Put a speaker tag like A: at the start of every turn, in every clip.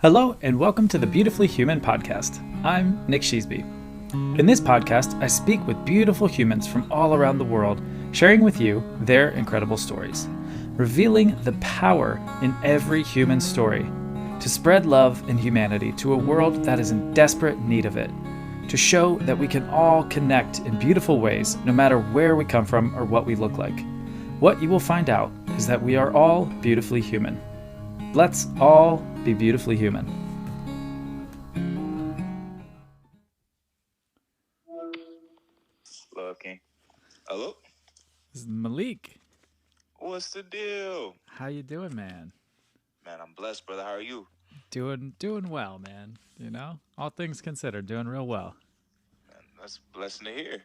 A: Hello, and welcome to the Beautifully Human podcast. I'm Nick Sheesby. In this podcast, I speak with beautiful humans from all around the world, sharing with you their incredible stories, revealing the power in every human story to spread love and humanity to a world that is in desperate need of it, to show that we can all connect in beautiful ways no matter where we come from or what we look like. What you will find out is that we are all beautifully human. Let's all be beautifully human.
B: Looking. Hello?
A: This is Maliek.
B: What's the deal?
A: How you doing, man?
B: Man, I'm blessed, brother. How are you?
A: Doing well, man. You know, all things considered, doing real well.
B: Man, that's a blessing to hear.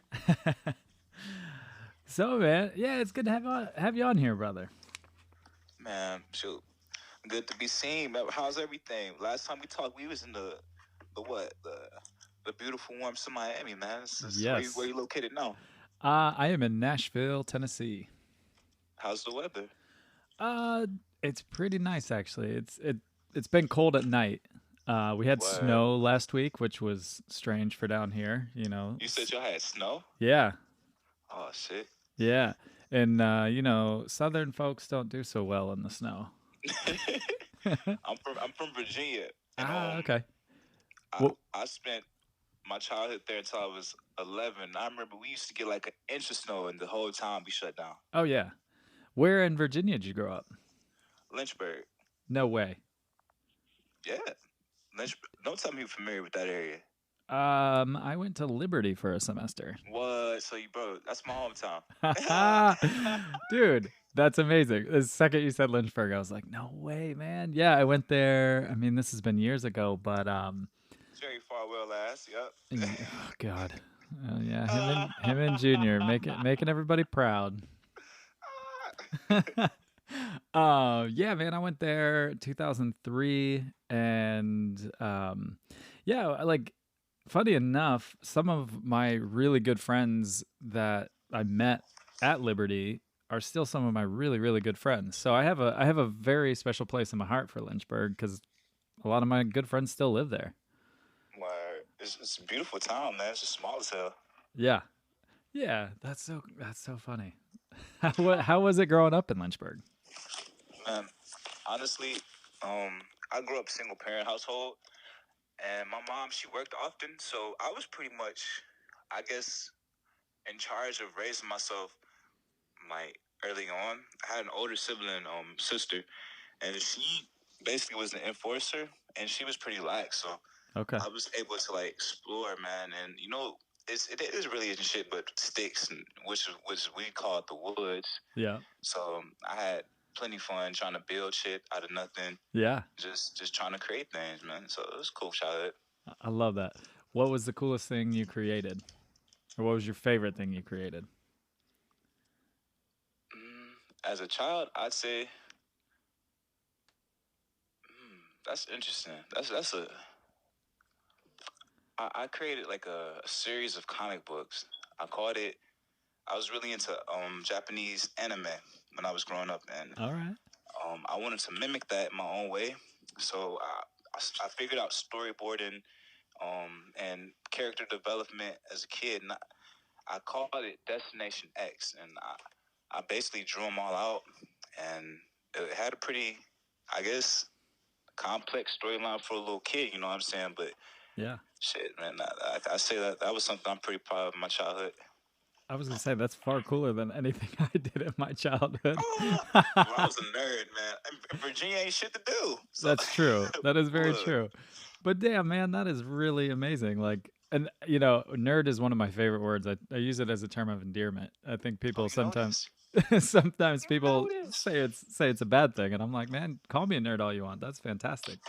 A: So, man, yeah, it's good to have you on here, brother.
B: Man, shoot. Good to be seen. Man, how's everything? Last time we talked, we was in the what? The beautiful warmth of Miami, man. Where
A: Yes.
B: you located now?
A: I am in Nashville, Tennessee.
B: How's the weather?
A: Uh, it's pretty nice actually. It's been cold at night. We had
B: What?
A: snow last week, which was strange for down here.
B: You said y'all had snow?
A: Yeah,
B: Oh shit.
A: yeah, and Southern folks don't do so well in the snow.
B: I'm from Virginia, and
A: Okay.
B: I
A: Well,
B: I spent my childhood there until I was 11. I remember we used to get like an inch of snow, and the whole time we shut down.
A: oh yeah. Where in Virginia did you grow up?
B: Lynchburg.
A: No way.
B: Yeah. Don't tell me you're familiar with that area.
A: I went to Liberty for a semester.
B: What? So you, bro, that's my hometown.
A: Dude, that's amazing. The second you said Lynchburg, I was like, no way, man. Yeah, I went there. I mean, this has been years ago, but
B: It's very far well ass. Yep.
A: oh God. Yeah, him and Junior making everybody proud. Yeah, man, I went there 2003, and yeah, like funny enough, some of my really good friends that I met at Liberty are still some of my really really good friends. So I have a very special place in my heart for Lynchburg because a lot of my good friends still live there.
B: Where it's a beautiful town, man. It's just small as hell.
A: Yeah, yeah, that's so funny. How was it growing up in Lynchburg?
B: Man, honestly, I grew up single parent household, and my mom she worked often, so I was pretty much, I guess, in charge of raising myself. Like early on, I had an older sibling, sister, and she basically was the enforcer, and she was pretty lax. So
A: Okay.
B: I was able to like explore, man, and it is really isn't shit but sticks, and which we call it the woods.
A: Yeah.
B: So I had plenty fun trying to build shit out of nothing,
A: Yeah.
B: just trying to create things, man. So it was a cool childhood.
A: I love that. What was the coolest thing you created? Or what was your favorite thing you created?
B: As a child, I'd say that's interesting. I created like a series of comic books. I called it. I was really into Japanese anime when I was growing up, and
A: All right.
B: I wanted to mimic that in my own way. So I figured out storyboarding and character development as a kid, and I called it Destination X, and I basically drew them all out, and it had a pretty, I guess, complex storyline for a little kid. You know what I'm saying? But
A: Yeah.
B: shit, man, I say that was something I'm pretty proud of in my childhood.
A: I was gonna say that's far cooler than anything I did in my childhood.
B: Well, I was a nerd, man. In Virginia ain't shit to do. So,
A: That's true. That is very
B: look,
A: true. But damn, man, that is really amazing. Like, and nerd is one of my favorite words. I use it as a term of endearment. I think
B: oh,
A: people
B: you know
A: sometimes
B: this?
A: sometimes
B: You know
A: people
B: this?
A: say it's a bad thing, and I'm like, man, call me a nerd all you want. That's fantastic.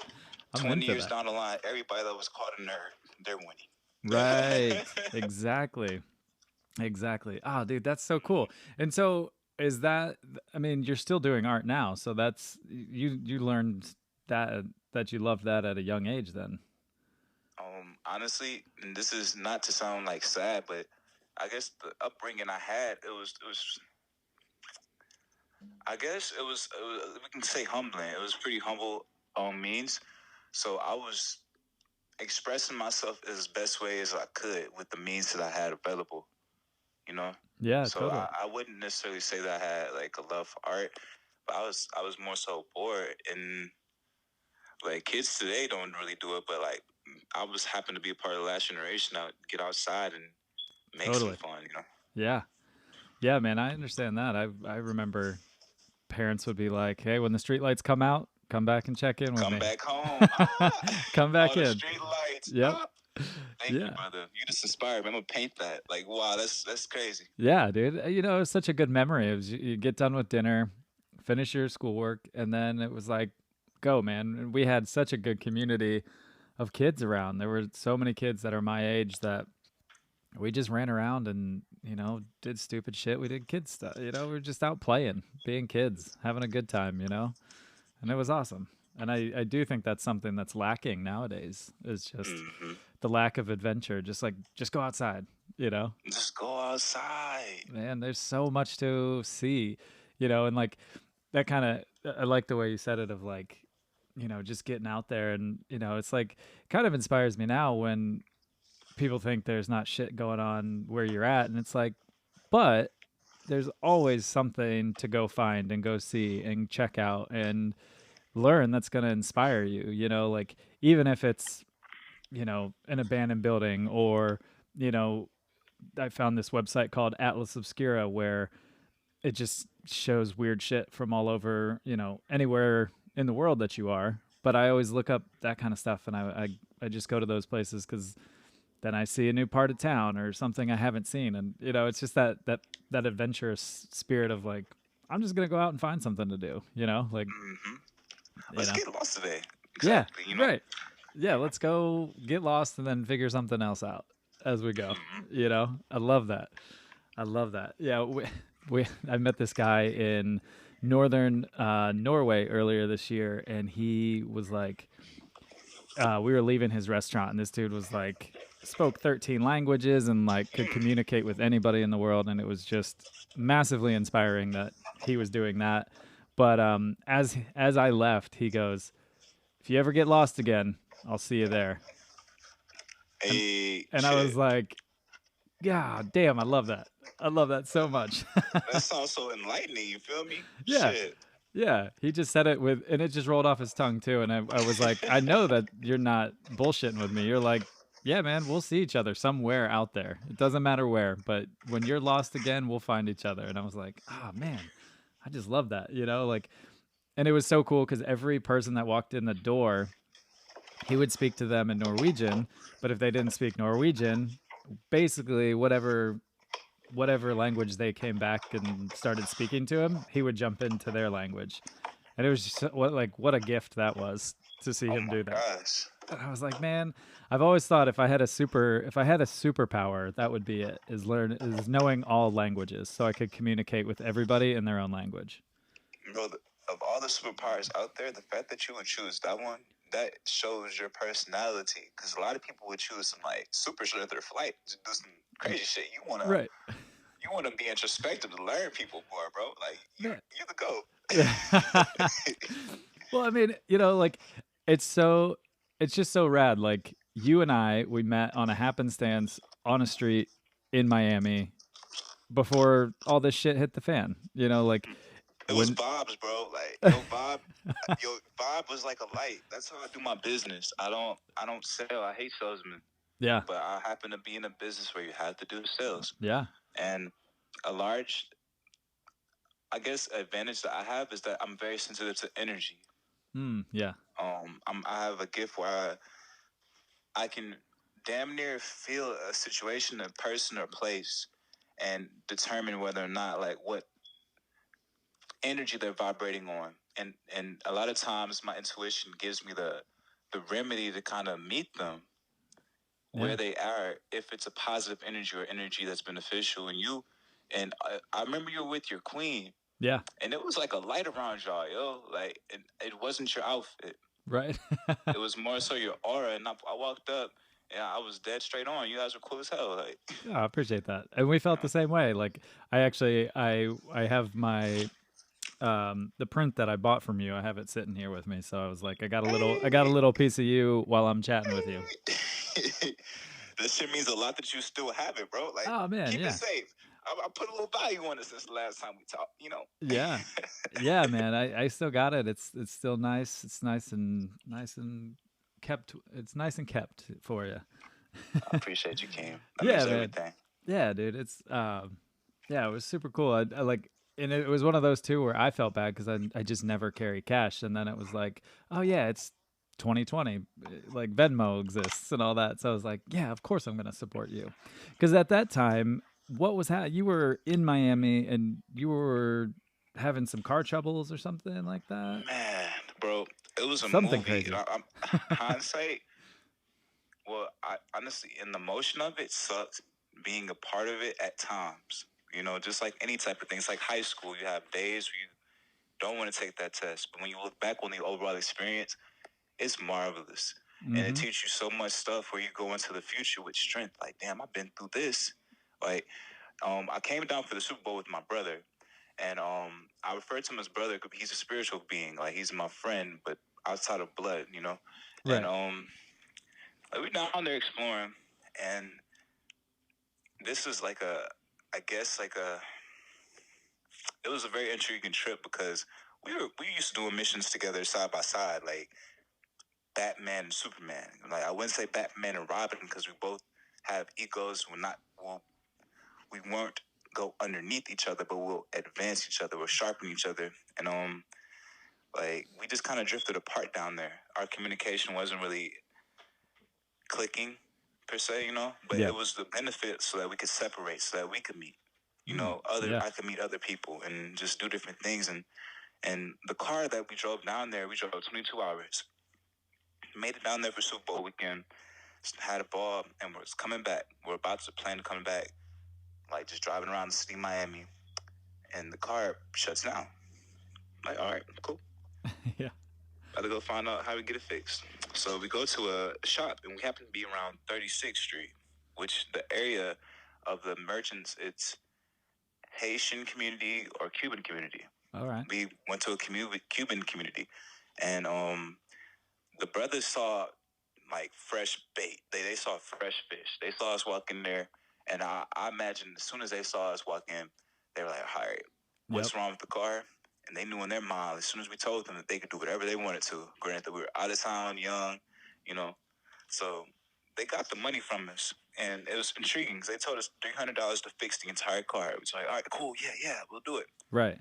A: I'm
B: 20
A: into
B: years
A: that.
B: down the line, everybody that was called a nerd, they're winning.
A: Right. Exactly. Exactly. Ah, dude, that's so cool. And so is that I mean, you're still doing art now, so that's you learned that you loved that at a young age then.
B: Honestly, and this is not to sound like sad, but I guess the upbringing I had, it was I guess it was we can say humbling. It was pretty humble means. So I was expressing myself as best way as I could with the means that I had available, you know.
A: Yeah,
B: So
A: totally.
B: I wouldn't necessarily say that I had like a love for art, but I was more so bored, and like kids today don't really do it, but like I was happened to be a part of the last generation. I would get outside and make some
A: Totally.
B: fun, you know.
A: Yeah. Yeah, man, I understand that. I remember parents would be like, "Hey, when the streetlights come out, come back and check in with
B: Come
A: me."
B: back home. Ah,
A: Come back
B: all the
A: in.
B: street lights.
A: Yep.
B: Ah. Thank you,
A: Yeah.
B: brother. You just inspired me. I'm gonna paint that. Like, wow, that's crazy.
A: Yeah, dude. It was such a good memory. It was you get done with dinner, finish your schoolwork, and then it was like, go, man. And we had such a good community of kids around. There were so many kids that are my age that we just ran around and, did stupid shit. We did kid stuff. We were just out playing, being kids, having a good time. And it was awesome. And I do think that's something that's lacking nowadays is just
B: Hmm.
A: the lack of adventure. Just go outside, you know?
B: Just go outside.
A: Man, there's so much to see, and like that kind of, I like the way you said it of like, just getting out there and, it's like kind of inspires me now when people think there's not shit going on where you're at. And it's like, but there's always something to go find and go see and check out and learn that's going to inspire you, like even if it's, an abandoned building or, you know, I found this website called Atlas Obscura where it just shows weird shit from all over, anywhere in the world that you are. But I always look up that kind of stuff and I just go to those places because then I see a new part of town or something I haven't seen. And, it's just that adventurous spirit of like, I'm just going to go out and find something to do, like,
B: Hmm.
A: you
B: Let's
A: know,
B: get lost today.
A: yeah,
B: Exactly.
A: right. Yeah. Let's go get lost and then figure something else out as we go.
B: Hmm.
A: I love that. I love that. Yeah, I met this guy in northern Norway earlier this year, and he was like, we were leaving his restaurant, and this dude was like, spoke 13 languages and like could communicate with anybody in the world, and it was just massively inspiring that he was doing that. But as I left, he goes, "If you ever get lost again, I'll see you there." And
B: Hey,
A: and I was
B: shit.
A: like, "Yeah, damn, I love that. I love that so much."
B: That sounds so enlightening. You feel me?
A: Yeah.
B: Shit.
A: Yeah, he just said it and it just rolled off his tongue too. And I was like, I know that you're not bullshitting with me. You're like, yeah, man, we'll see each other somewhere out there. It doesn't matter where, but when you're lost again, we'll find each other. And I was like, oh man, I just love that, like, and it was so cool because every person that walked in the door, he would speak to them in Norwegian. But if they didn't speak Norwegian, basically whatever language they came back and started speaking to him, he would jump into their language. And it was just what a gift that was to see
B: Oh
A: him
B: my
A: do that.
B: gosh.
A: And I was like, man, I've always thought if I had a superpower, that would be it. Is knowing all languages so I could communicate with everybody in their own language.
B: Bro, of all the superpowers out there, the fact that you would choose that one, that shows your personality. Because a lot of people would choose some like super strength or flight to do some crazy shit.
A: Right.
B: You wanna be introspective to learn people more, bro. Like
A: Yeah.
B: you're the goat.
A: Well, I mean, like it's so it's just so rad. Like you and we met on a happenstance on a street in Miami before all this shit hit the fan. Like
B: It was
A: when
B: vibes, bro. Like yo, vibe was like a light. That's how I do my business. I don't sell. I hate salesmen.
A: yeah,
B: But I happen to be in a business where you have to do sales.
A: yeah,
B: And a large, I guess, advantage that I have is that I'm very sensitive to energy.
A: yeah,
B: I have a gift where I can damn near feel a situation, a person, or place, and determine whether or not like what energy they're vibrating on. And a lot of times, my intuition gives me the remedy to kind of meet them
A: yeah,
B: where they are, if it's a positive energy or energy that's beneficial. And I remember you were with your queen,
A: yeah.
B: and it was like a light around y'all, yo. Like it wasn't your outfit;
A: Right.
B: it was more so your aura. And I walked up, and I was dead straight on. You guys were cool as hell. Like,
A: Yeah, I appreciate that. And we felt the same way. Like I actually I have my the print that I bought from you. I have it sitting here with me, so I was like, I got a
B: Hey,
A: little piece of you while I'm chatting with you.
B: hey. This shit means a lot that you still have it, bro. Like,
A: Oh man,
B: keep it
A: yeah,
B: safe. I put a little value on it since the last time we talked.
A: yeah, yeah, man. I still got it. It's still nice. It's nice and kept. It's nice and kept for you.
B: I appreciate you, Kim. That
A: Yeah,
B: means
A: man.
B: everything.
A: Yeah, dude. Yeah, it was super cool. I like, and it was one of those too where I felt bad because I just never carry cash, and then it was like, oh yeah, it's 2020, like Venmo exists and all that. So I was like, yeah, of course I'm gonna support you, because at that time, what was you were in Miami and you were having some car troubles or something like that,
B: Man, bro, it was a
A: something
B: movie.
A: crazy.
B: Hindsight, well, I honestly, in the motion of it, sucked being a part of it at times. Just like any type of thing. It's like high school. You have days where you don't want to take that test, but when you look back on the overall experience, it's marvelous. And it
A: Mm-hmm.
B: teaches you so much stuff where you go into the future with strength. Like, damn, I've been through this. Like, I came down for the Super Bowl with my brother, and I refer to him as brother because he's a spiritual being. Like, he's my friend, but outside of blood. And
A: Right.
B: like, we're down there exploring, and this is like I guess like it was a very intriguing trip because we used to do missions together side by side, like Batman and Superman. Like, I wouldn't say Batman and Robin because we both have egos. We weren't go underneath each other, but we'll advance each other, we'll sharpen each other. And like, we just kind of drifted apart down there. Our communication wasn't really clicking per se. But
A: Yeah.
B: it was the benefit so that we could separate, so that we could meet.
A: Mm.
B: Other
A: Yeah.
B: I could meet other people and just do different things. And the car that we drove down there, we drove 22 hours, made it down there for Super Bowl weekend, had a ball, and we're coming back. We're about to plan to come back, like just driving around the city of Miami, and the car shuts down. Like, all right, cool.
A: Yeah.
B: Gotta go find out how we get it fixed. So we go to a shop, and we happen to be around 36th Street, which the area of the merchants, it's Haitian community or Cuban community.
A: All right.
B: We went to a Cuban community, and the brothers saw like fresh bait. They saw fresh fish. They saw us walk in there, and I imagine as soon as they saw us walk in, they were like, "All right,
A: Yep.
B: what's wrong with the car?" And they knew in their mind, as soon as we told them that they could do whatever they wanted to. Granted, that we were out of town, young, you know, so they got the money from us, and it was intriguing because they told us $300 to fix the entire car. It was like, all right, cool, yeah, we'll do it.
A: Right.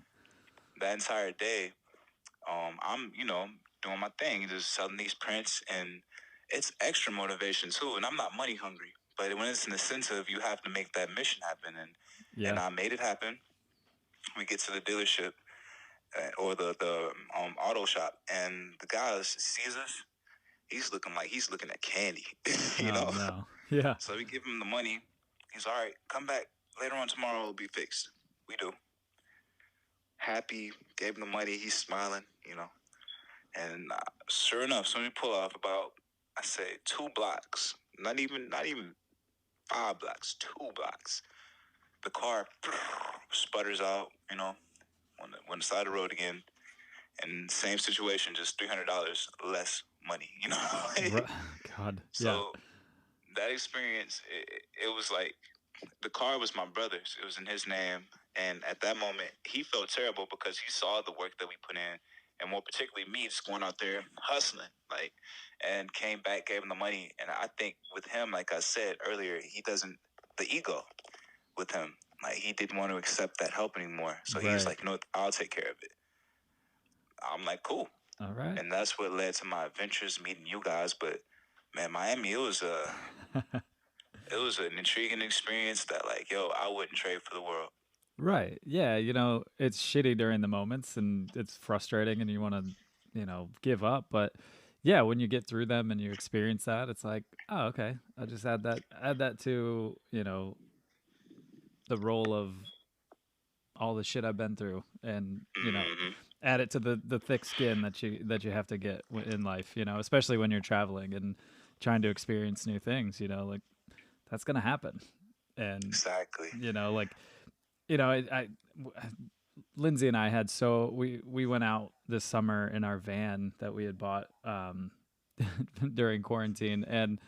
B: That entire day, I'm doing my thing, just selling these prints, and it's extra motivation too. And I'm not money hungry, but when it's an incentive, you have to make that mission happen, and
A: Yeah.
B: I made it happen. We get to the dealership or the auto shop, and the guy sees us. He's looking like he's looking at candy, you
A: Oh
B: know.
A: no. Yeah.
B: So we give him the money. He's all right. Come back later on tomorrow. It'll be fixed. We do. Happy. Gave him the money. He's smiling. And sure enough, so we pull off about, I say, 2 blocks. Not even 5 blocks. 2 blocks. The car sputters out. On the side of the road again. And same situation, just $300 less money.
A: Ru- God. Yeah.
B: So that experience, it was like the car was my brother's. It was in his name. And at that moment, he felt terrible because he saw the work that we put in. And more particularly me just going out there hustling, like, and came back, gave him the money. And I think with him, like I said earlier, the ego with him, like, he didn't want to accept that help anymore. So he was
A: Right.
B: like, I'll take care of it. I'm like, cool.
A: All right.
B: And that's what led to my adventures meeting you guys. But man, Miami, it was an intriguing experience that, like, yo, I wouldn't trade for the world.
A: Right. Yeah. It's shitty during the moments and it's frustrating and you want to, give up. But yeah, when you get through them and you experience that, it's like, oh, okay. I'll just add that to, the role of all the shit I've been through and,
B: Mm-hmm.
A: add it to the thick skin that you have to get in life, especially when you're traveling and trying to experience new things, like that's going to happen. And,
B: Exactly.
A: like, you know, I Lindsay and I had we went out this summer in our van that we had bought during quarantine, and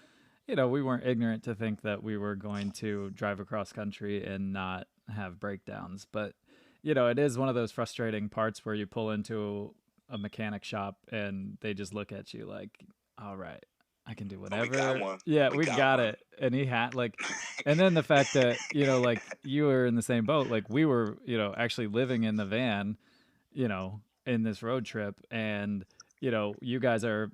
A: we weren't ignorant to think that we were going to drive across country and not have breakdowns. But it is one of those frustrating parts where you pull into a mechanic shop and they just look at you like, all right, I can do
B: Oh, we got
A: whatever.
B: one.
A: Yeah,
B: We
A: we
B: got
A: got
B: one.
A: it. And he had like, and then the fact that, like you were in the same boat, like we were, actually living in the van, in this road trip. And, you guys are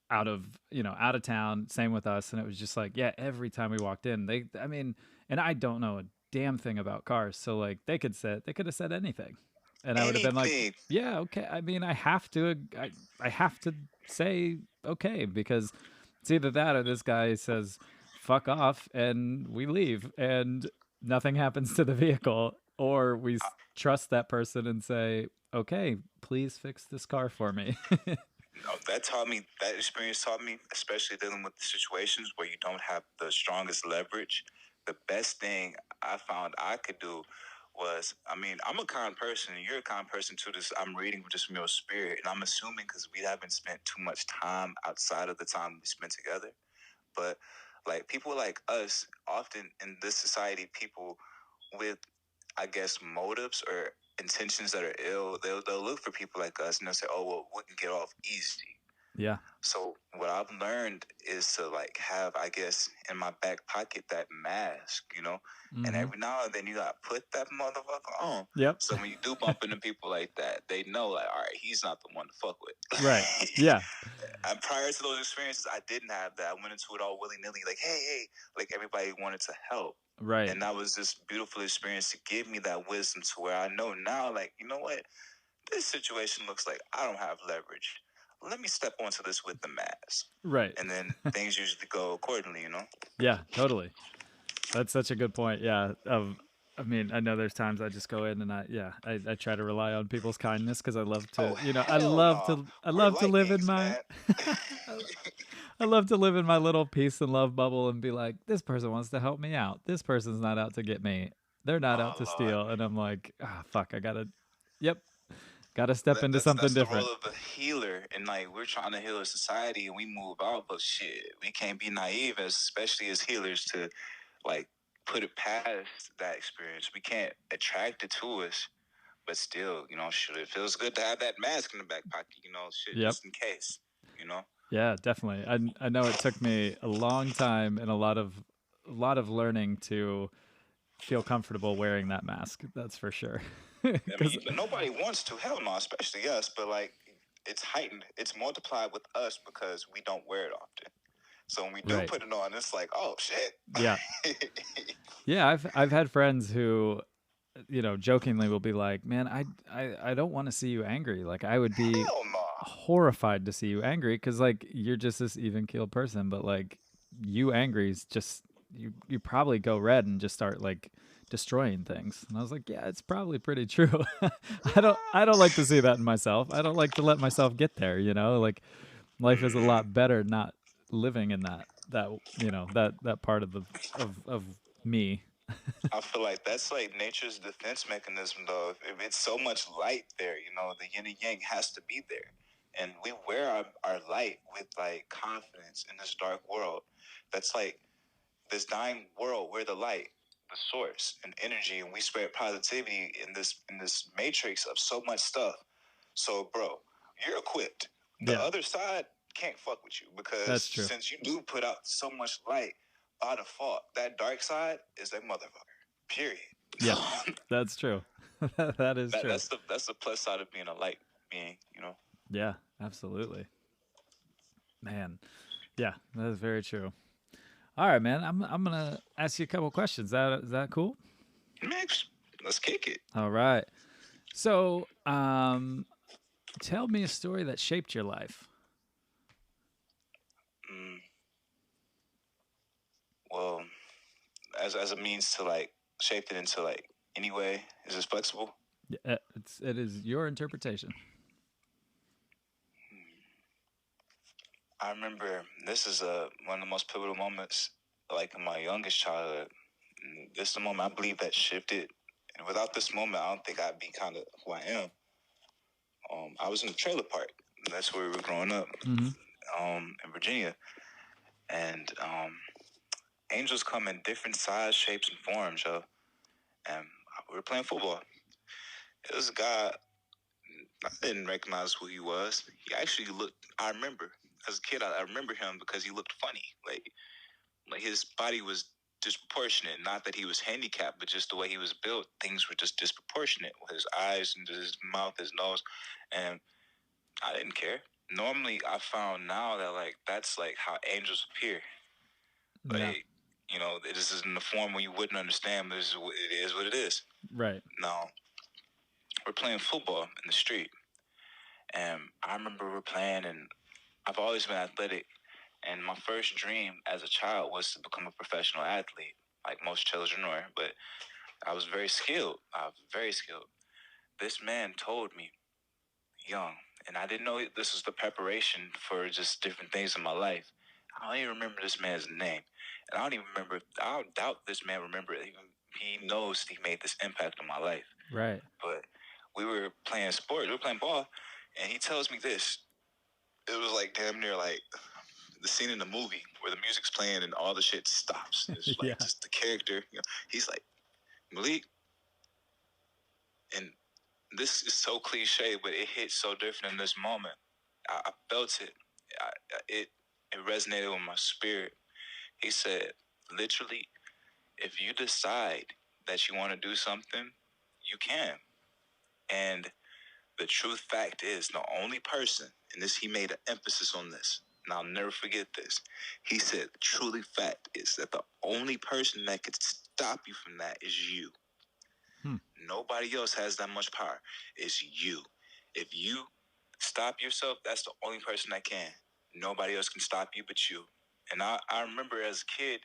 A: out of town, same with us. And it was just like, yeah, every time we walked in, I mean, and I don't know a damn thing about cars, so like they could have said anything, and I would have been like,
B: Anything.
A: yeah, okay. I mean, I have to say okay, because it's either that or this guy says fuck off and we leave and nothing happens to the vehicle, or we trust that person and say, okay, please fix this car for me.
B: No, that experience taught me, especially dealing with situations where you don't have the strongest leverage. The best thing I found I could do was, I mean, I'm a kind person, and you're a kind person too. This I'm reading just from your spirit, and I'm assuming because we haven't spent too much time outside of the time we spent together. But like people like us, often in this society, people with, I guess, motives or intentions that are ill, they'll look for people like us and they'll say, "Oh, well, we can get off easy."
A: Yeah.
B: So what I've learned is to like have, I guess, in my back pocket that mask, and
A: Mm-hmm.
B: every now and then you gotta put that motherfucker on.
A: Yep.
B: So when you do bump into people like that, they know like, all right, he's not the one to fuck with.
A: Right. Yeah.
B: And prior to those experiences, I didn't have that. I went into it all willy nilly, like, hey, like everybody wanted to help.
A: Right.
B: And that was this beautiful experience to give me that wisdom to where I know now, like, you know what? This situation looks like I don't have leverage. Let me step onto this with the mask.
A: Right.
B: And then things usually go accordingly.
A: Yeah, totally. That's such a good point. Yeah. I mean, I know there's times I just go in and I try to rely on people's kindness because I love
B: Oh,
A: to,
B: hell no.
A: I
B: We're
A: love to
B: light
A: live in
B: beings,
A: my,
B: man.
A: I love to live in my little peace and love bubble and be like, this person wants to help me out. This person's not out to get me. They're not out
B: Oh,
A: to
B: Lord.
A: steal. And I'm like, fuck, yep, gotta step into
B: That's
A: something
B: the role
A: different.
B: of the healer, and like we're trying to heal a society, and we move out, but shit, we can't be naive, especially as healers, to like put it past that experience. We can't attract it to us, but still, shit, it feels good to have that mask in the back pocket, shit,
A: Yep.
B: just in case, you know.
A: Yeah, definitely. I know it took me a long time and a lot of learning to feel comfortable wearing that mask. That's for sure.
B: I
A: Because
B: mean, but nobody wants to, hell no, especially us. But like, it's heightened, it's multiplied with us because we don't wear it often. So when we do
A: right,
B: put it on, it's like, oh shit.
A: yeah, yeah. I've had friends who jokingly will be like, "Man, I don't want to see you angry. Like I would be
B: Hell no.
A: horrified to see you angry because like you're just this even keeled person, but like you angry is just you probably go red and just start like destroying things." And I was like, "Yeah, it's probably pretty true." I don't like to see that in myself. I don't like to let myself get there. Like life is a
B: Mm-hmm.
A: lot better not living in that that part of the of me.
B: I feel like that's like nature's defense mechanism, though. If it's so much light there, the yin and yang has to be there. And we wear our light with like confidence in this dark world. That's like this dying world. We're the light, the source, and energy, and we spread positivity in this matrix of so much stuff. So, bro, you're equipped. The
A: Yeah,
B: other side can't fuck with you because
A: that's true.
B: since you do put out so much light, by default, that dark side is a motherfucker. Period.
A: Yeah, that's true. That is
B: that,
A: true.
B: that's the plus side of being a light being.
A: Yeah, absolutely. Man. Yeah, that is very true. All right, man. I'm gonna ask you a couple questions. Is that cool?
B: Next, let's kick it.
A: All right. So, tell me a story that shaped your life.
B: Mm, well, as a means to like shape it into like anyway, is this flexible?
A: Yeah, it is your interpretation.
B: I remember this is one of the most pivotal moments, like in my youngest childhood. This is the moment I believe that shifted And without this moment, I don't think I'd be kind of who I am. I was in the trailer park. That's where we were growing up,
A: Mm-hmm.
B: in Virginia. And angels come in different size, shapes, and forms, yo. And we were playing football. It was a guy, I didn't recognize who he was. He actually looked, I remember, as a kid, I remember him because he looked funny. Like his body was disproportionate. Not that he was handicapped, but just the way he was built, things were just disproportionate. His eyes and his mouth, his nose. And I didn't care. Normally, I found now that, like, that's like how angels appear.
A: Yeah.
B: Like, this is in the form where you wouldn't understand, but it is what it is.
A: Right.
B: Now, we're playing football in the street. And I remember we're playing, and I've always been athletic. And my first dream as a child was to become a professional athlete, like most children are. But I was very skilled. I was very skilled. This man told me young, and I didn't know this was the preparation for just different things in my life. I don't even remember this man's name, and I don't even remember. I don't doubt this man remember it. He knows he made this impact on my life.
A: Right.
B: But we were playing sports. We were playing ball, and he tells me this. It was like damn near like the scene in the movie where the music's playing and all the shit stops. It's
A: Yeah.
B: like just the character. He's like, Maliek, and this is so cliche, but it hit so different in this moment. I felt it. It it resonated with my spirit. He said, literally, if you decide that you want to do something, you can. And the truth fact is, the only person, and this he made an emphasis on this, and I'll never forget this. He said, truly fact is that the only person that could stop you from that is you. Nobody else has that much power. It's you. If you stop yourself, that's the only person that can. Nobody else can stop you but you. And I remember as a kid,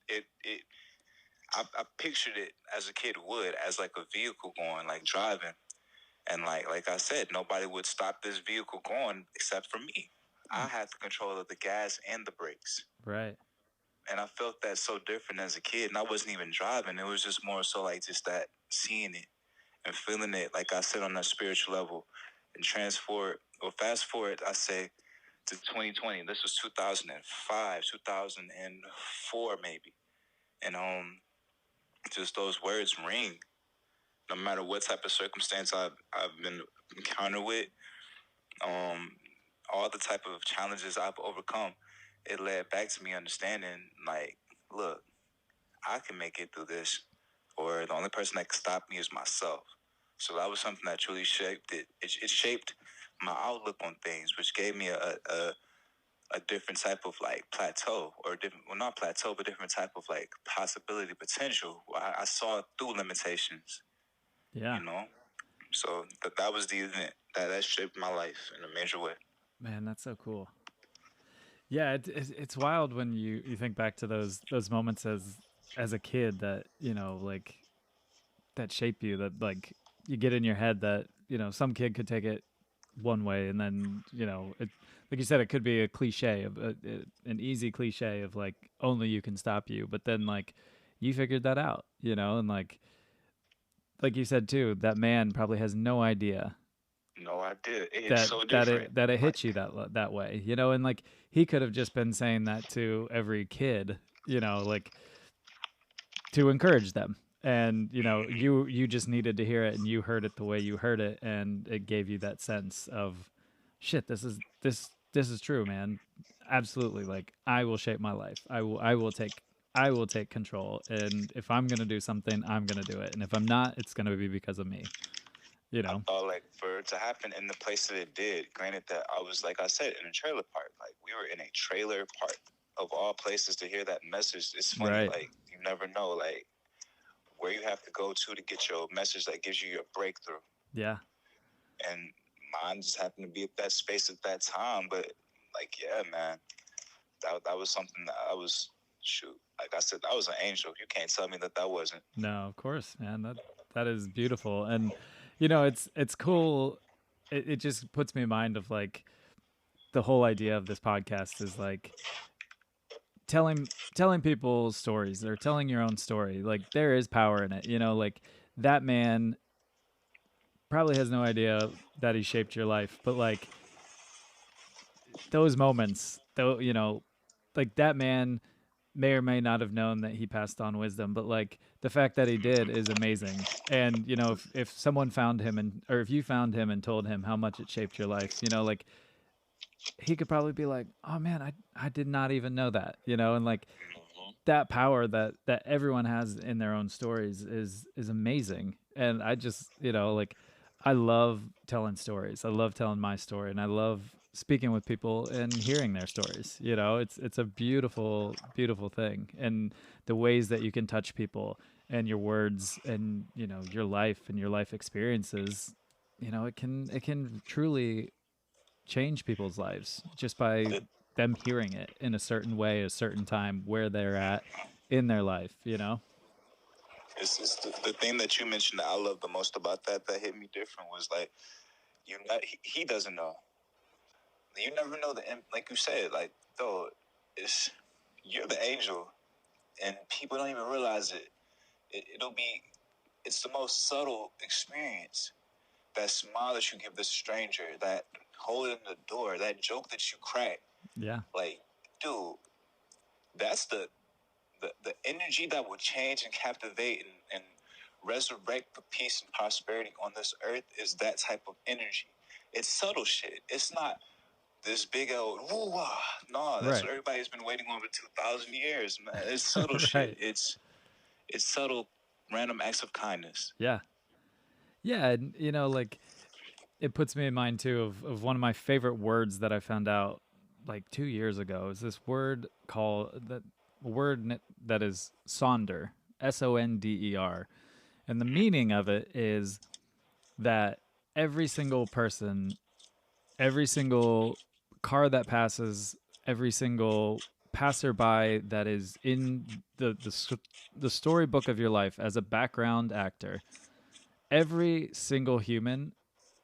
B: I pictured it as a kid would, as like a vehicle going, like driving. And like I said, nobody would stop this vehicle going except for me. I had the control of the gas and the brakes.
A: Right.
B: And I felt that so different as a kid. And I wasn't even driving. It was just more so like just that seeing it and feeling it, like I said, on that spiritual level. And fast forward, I say, to 2020. This was 2005, 2004 maybe. And just those words ring. No matter what type of circumstance I've been encountered with, um, all the type of challenges I've overcome, it led back to me understanding, like, look, I can make it through this, or the only person that can stop me is myself. So that was something that truly shaped it. It shaped my outlook on things, which gave me a different type of like plateau, or different, well, not plateau, but different type of like possibility, potential. I saw through limitations,
A: Yeah.
B: you know. So that was the event that shaped my life in a major way.
A: Man, that's so cool. Yeah, it's wild when you think back to those moments as a kid that like that shape you, that like you get in your head that some kid could take it one way, and then it, like you said, it could be a cliche of an easy cliche of like only you can stop you, but then like you figured that out, and like you said too, that man probably has no idea
B: No, I did. It's
A: that
B: so
A: that
B: different.
A: it hits you that way, and like he could have just been saying that to every kid, like to encourage them, and you just needed to hear it, and you heard it the way you heard it, and it gave you that sense of shit, this is true, man. Absolutely. Like, I will shape my life. I will take control, and if I'm going to do something, I'm going to do it, and if I'm not, it's going to be because of me,
B: I thought, like, for it to happen in the place that it did, granted that I was, like I said, in a trailer park. Like, we were in a trailer park of all places to hear that message. It's funny,
A: right.
B: like, you never know, like, where you have to go to get your message that gives you your breakthrough.
A: Yeah.
B: And mine just happened to be at that space at that time. But, like, yeah, man, that was something that I was, shoot, like I said, that was an angel. You can't tell me that wasn't.
A: No, of course, man. That is beautiful, and it's cool. It just puts me in mind of like the whole idea of this podcast is like telling people stories, or telling your own story. Like, there is power in it, like that man probably has no idea that he shaped your life, but like those moments, though, like that man may or may not have known that he passed on wisdom, but like the fact that he did is amazing. And if someone found him and or if you found him and told him how much it shaped your life, like he could probably be like, "Oh man, I did not even know that," and like
B: Mhm.
A: that power that everyone has in their own stories is amazing. And I just, like I love telling stories. I love telling my story, and I love speaking with people and hearing their stories. It's a beautiful thing, and the ways that you can touch people and your words and your life and your life experiences, it can truly change people's lives just by
B: The,
A: them hearing it in a certain way, a certain time, where they're at in their life.
B: it's the thing that you mentioned that I love the most about that hit me different was like he doesn't know. You never know like you said, like though it's you're the angel and people don't even realize it. It'll be it's the most subtle experience. That smile that you give the stranger, that holding the door, that joke that you crack.
A: Yeah.
B: Like, dude, that's the energy that will change and captivate and resurrect the peace and prosperity on this earth is that type of energy. It's subtle shit. It's not this big old woo wah. No, that's what
A: Right.
B: everybody's been waiting on for 2,000 years, man. It's subtle shit.
A: Right.
B: It's subtle, random acts of kindness.
A: Yeah. Yeah. And, like it puts me in mind too of one of my favorite words that I found out like 2 years ago is this word called that word that is sonder, Sonder. And the meaning of it is that every single person, every single car that passes, every single passerby that is in the storybook of your life as a background actor, every single human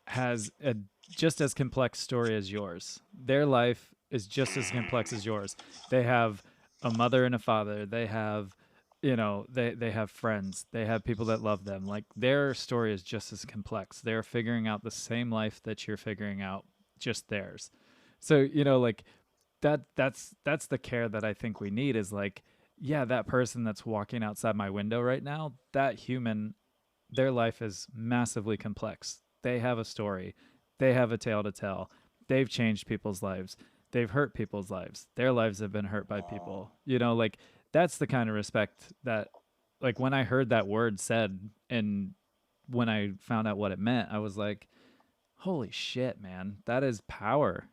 A: has a just as complex story as yours. Their life is just as complex as yours. They have a mother and a father. They have, they have friends. They have people that love them. Like their story is just as complex. They're figuring out the same life that you're figuring out, just theirs. So, like that's the care that I think we need is like, yeah, that person that's walking outside my window right now, that human, their life is massively complex. They have a story, they have a tale to tell. They've changed people's lives. They've hurt people's lives. Their lives have been hurt by
B: Oh,
A: people. Like that's the kind of respect that, like, when I heard that word said and when I found out what it meant, I was like, holy shit, man, that is power,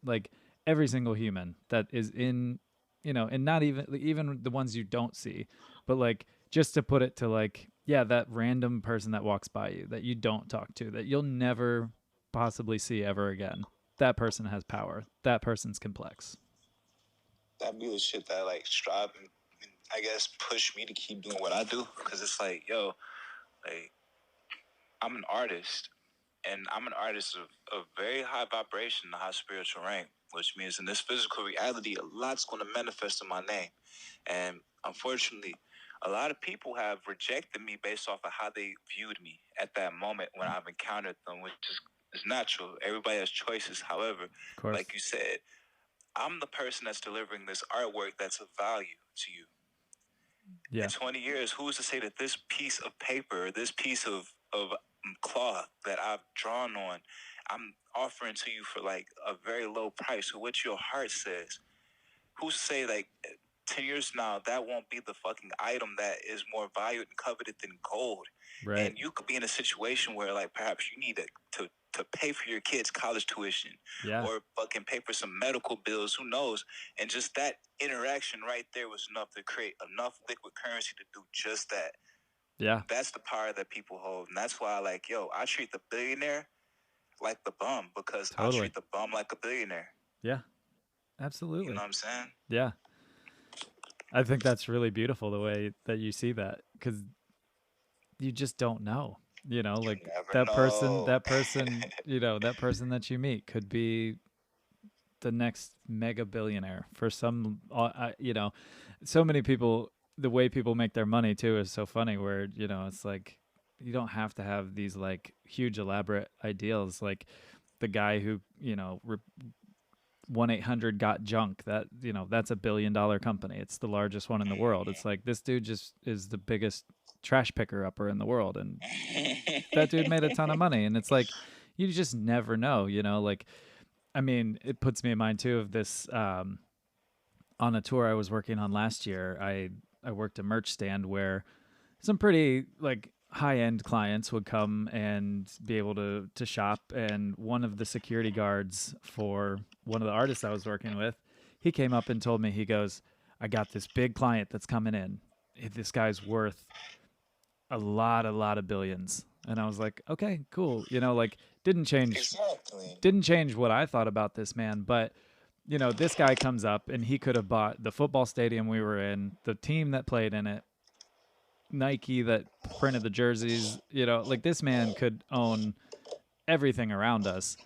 A: like every single human that is in, and not even the ones you don't see, but like just to put it to like, yeah, that random person that walks by you that you don't talk to, that you'll never possibly see ever again. That person has power. That person's complex.
B: that be the shit that like strive and I guess push me to keep doing what I do because it's like, yo, like I'm an artist and I'm an artist of very high vibration, high spiritual rank, which means in this physical reality, a lot's going to manifest in my name. And unfortunately, a lot of people have rejected me based off of how they viewed me at that moment when I've encountered them, which is natural. Everybody has choices. However,
A: Of course.
B: like you said, I'm the person that's delivering this artwork that's of value to you. In
A: Yeah.
B: 20 years, who's to say that this piece of paper, this piece of cloth that I've drawn on, I'm offering to you for like a very low price, or what your heart says? Who's to say like 10 years from now that won't be the fucking item that is more valued and coveted than gold?
A: Right.
B: And you could be in a situation where like perhaps you need to pay for your kids' college tuition
A: Yeah.
B: or fucking pay for some medical bills, who knows? And just that interaction right there was enough to create enough liquid currency to do just that.
A: Yeah.
B: That's the power that people hold. And that's why, like, yo, I treat the billionaire like the bum because I
A: Totally.
B: treat the bum like a billionaire.
A: Yeah.
B: You know
A: Absolutely.
B: what I'm saying?
A: Yeah. I think that's really beautiful the way that you see that, because you just don't know.
B: You
A: Like
B: never
A: that person,
B: know.
A: that person that you meet could be the next mega billionaire for some. So many people. The way people make their money too is so funny. Where it's like you don't have to have these like huge elaborate ideals like the guy who, 1-800 got junk. That, that's $1 billion company. It's the largest one in the world. It's like this dude just is the biggest trash picker upper in the world, and that dude made a ton of money. And it's like you just never know, like, I mean, it puts me in mind too of this on a tour I was working on last year. I worked a merch stand where some pretty like high end clients would come and be able to shop. And one of the security guards for one of the artists I was working with, he came up and told me, he goes, I got this big client that's coming in. This guy's worth a lot of billions. And I was like, okay, cool. Like didn't change what I thought about this man, but this guy comes up and he could have bought the football stadium we were in, the team that played in it, Nike that printed the jerseys, like this man could own everything around us.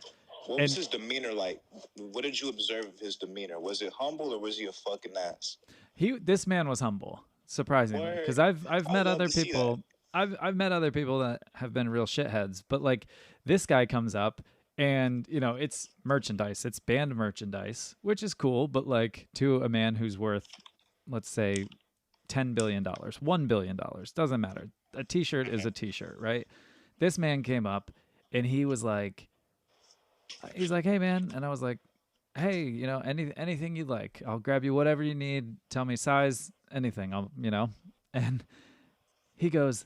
B: What was his demeanor like? What did you observe of his demeanor? Was it humble or was he a fucking ass?
A: This man was humble, surprisingly, because I've met other people. I've met other people that have been real shitheads, but like this guy comes up and it's merchandise, it's band merchandise, which is cool, but like to a man who's worth, let's say, $10 billion, $1 billion, doesn't matter. A t-shirt is a t-shirt, right? This man came up and he's like, hey man, and I was like, hey, anything you like, I'll grab you whatever you need. Tell me size, anything, and he goes,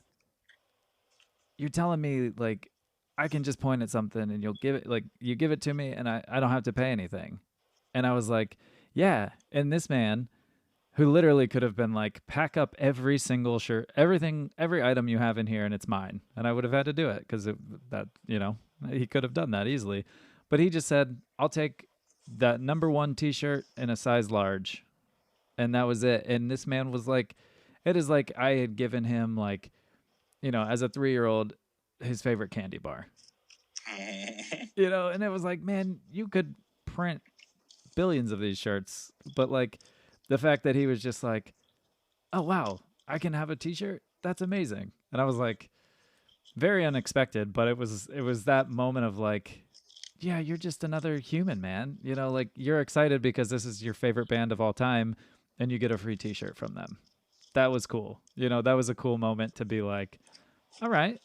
A: you're telling me like I can just point at something and you'll give it, like you give it to me and I don't have to pay anything. And I was like, yeah. And this man who literally could have been like, pack up every single shirt, everything, every item you have in here and it's mine. And I would have had to do it because he could have done that easily. But he just said, I'll take that number 1 t-shirt in a size large. And that was it. And this man was like, it is like I had given him like, as a 3-year-old, his favorite candy bar. And it was like, man, you could print billions of these shirts, but like the fact that he was just like, oh wow, I can have a t-shirt, that's amazing. And I was like, very unexpected, but it was that moment of like, yeah, you're just another human, man. Like you're excited because this is your favorite band of all time and you get a free t-shirt from them. That was cool. That was a cool moment to be like, all right,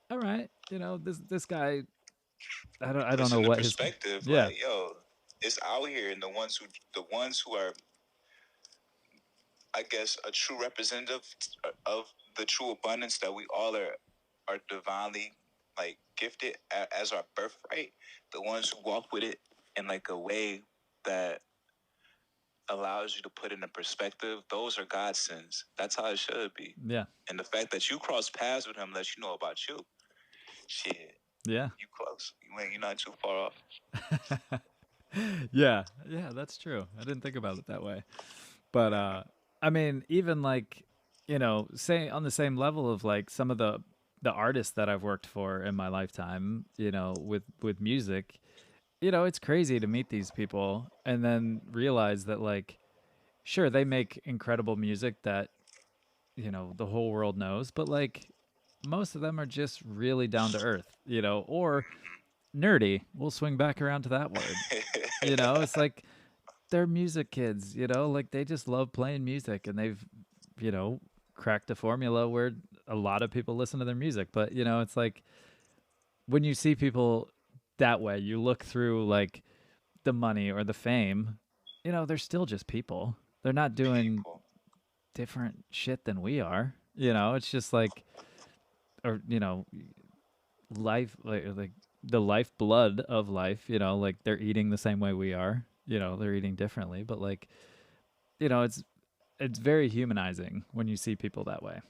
A: this guy, I don't know what his
B: perspective. Yeah. Like, yo, it's out here, and the ones who are, I guess, a true representative of the true abundance that we all are divinely like gifted as our birthright. The ones who walk with it in like a way that allows you to put it in perspective. Those are God's sins. That's how it should be.
A: Yeah.
B: And the fact that you cross paths with him lets you know about you. Shit.
A: Yeah.
B: You close. You're not too far off.
A: Yeah, that's true. I didn't think about it that way. But I mean, even like, say on the same level of like some of the artists that I've worked for in my lifetime, with music, it's crazy to meet these people and then realize that like, sure, they make incredible music that, the whole world knows, but like most of them are just really down to earth, or nerdy. We'll swing back around to that word. It's like they're music kids, like they just love playing music and they've, cracked a formula where a lot of people listen to their music. But, it's like when you see people that way, you look through like the money or the fame, they're still just people. They're not doing different shit than we are. It's just like, or, life, like the lifeblood of life, like they're eating the same way we are, they're eating differently, but like, it's very humanizing when you see people that way.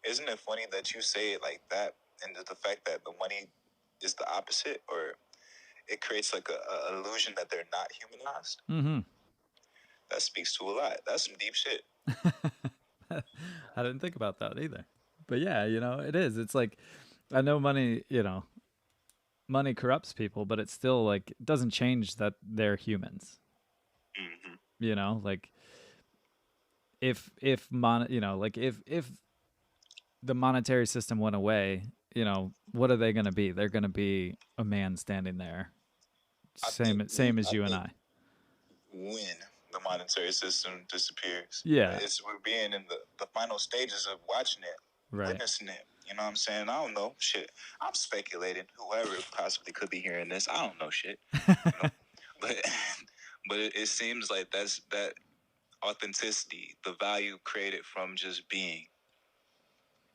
B: Isn't it funny that you say it like that, and the fact that the money is the opposite, or it creates like a illusion that they're not humanized?
A: Mm-hmm.
B: That speaks to a lot. That's some deep shit.
A: I didn't think about that either. But yeah, it is. It's like, I know money, money corrupts people, but it's still like, it doesn't change that they're humans.
B: Mm-hmm.
A: Like if the monetary system went away, what are they going to be? They're going to be a man standing there, same as
B: I
A: you and
B: think
A: I.
B: when the monetary system disappears,
A: Yeah,
B: we're being in the final stages of watching it,
A: right.
B: witnessing it. You know what I'm saying? I don't know shit. I'm speculating. Whoever possibly could be hearing this, I don't know shit. You know, but it seems like that's that authenticity, the value created from just being,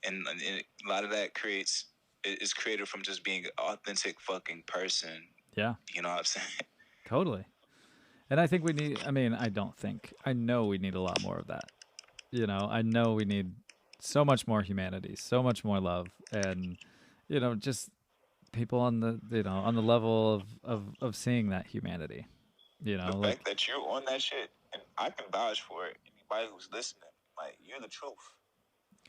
B: and a lot of that is created from just being an authentic fucking person.
A: Yeah,
B: You know what I'm saying?
A: totally. And I think we need, I mean, I don't think, I know we need a lot more of that. I know we need so much more humanity, so much more love, and, just people on the level of seeing that humanity,
B: The fact
A: like,
B: that you're on that shit, and I can vouch for it. Anybody who's listening, like, you're the truth.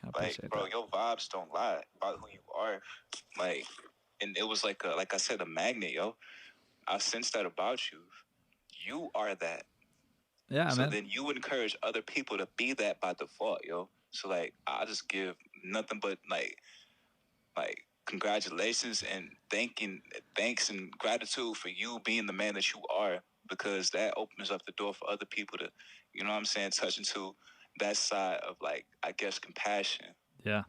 A: I
B: Like,
A: appreciate
B: bro,
A: that.
B: your vibes don't lie about who you are. Like, and it was like I said, a magnet, yo. I sense that about you. You are that.
A: Yeah,
B: So
A: man.
B: then you encourage other people to be that by default, yo. So like, I just give nothing but like congratulations and thanks and gratitude for you being the man that you are, because that opens up the door for other people to, you know what I'm saying, touch into that side of, like, I guess, compassion
A: Yeah.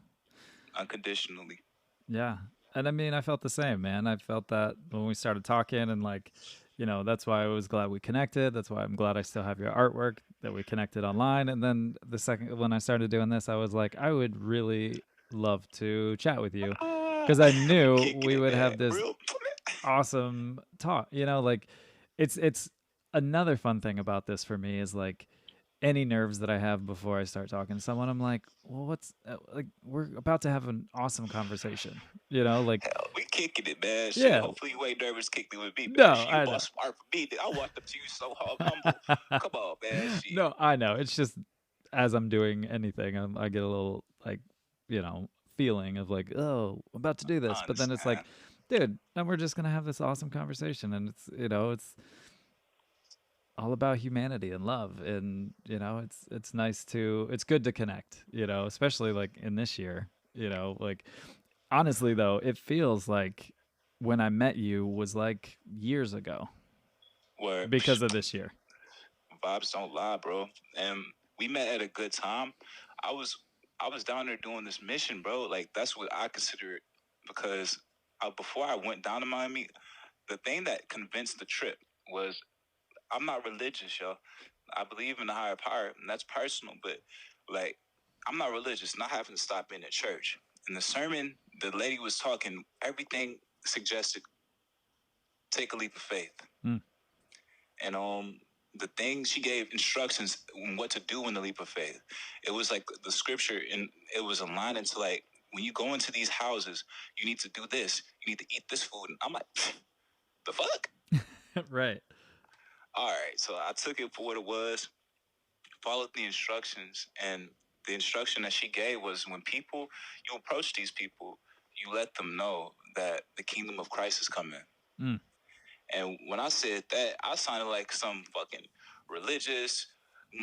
B: unconditionally.
A: Yeah. And I mean, I felt the same, man. I felt that when we started talking, and like, that's why I was glad we connected. That's why I'm glad I still have your artwork, that we connected online. And then the second when I started doing this, I was like, I would really love to chat with you,
B: Ah,
A: because I
B: we
A: knew
B: kicking
A: we
B: it,
A: would
B: man.
A: have this
B: Real.
A: awesome talk. Like, it's another fun thing about this for me is like any nerves that I have before I start talking to someone, I'm like, well, what's like, we're about to have an awesome conversation, like,
B: Hell, we kicking it, man. Shit.
A: yeah,
B: Hopefully you ain't nervous kicking with me, man.
A: no,
B: Shit, you
A: I
B: more
A: know.
B: smart for me. I walked up to you so humble. Come on, man. Shit.
A: No, I know. It's just as I'm doing anything, I get a little like, you know, feeling of like, oh, I'm about to do this.
B: I
A: But then it's like,
B: understand.
A: dude, then we're just going to have this awesome conversation. And it's all about humanity and love. And, it's nice it's good to connect, especially like in this year, like honestly, though, it feels like when I met you was like years ago
B: Where
A: because of this year.
B: vibes don't lie, bro. And we met at a good time. I was I was down there doing this mission, bro. Like, that's what I consider it, because before I went down to Miami, the thing that convinced the trip was I'm not religious, yo. I believe in a higher power, and that's personal. But like, I'm not religious, and I happen to stop in at church. In the sermon, the lady was talking. Everything suggested take a leap of faith.
A: Mm,
B: And the thing, she gave instructions on what to do in the leap of faith. It was like the scripture, and it was aligned into, like, when you go into these houses, you need to do this, you need to eat this food. And I'm like, the fuck?
A: right.
B: All right. So I took it for what it was, followed the instructions, and the instruction that she gave was, when you approach these people, you let them know that the kingdom of Christ is coming.
A: Mm,
B: And when I said that, I sounded like some fucking religious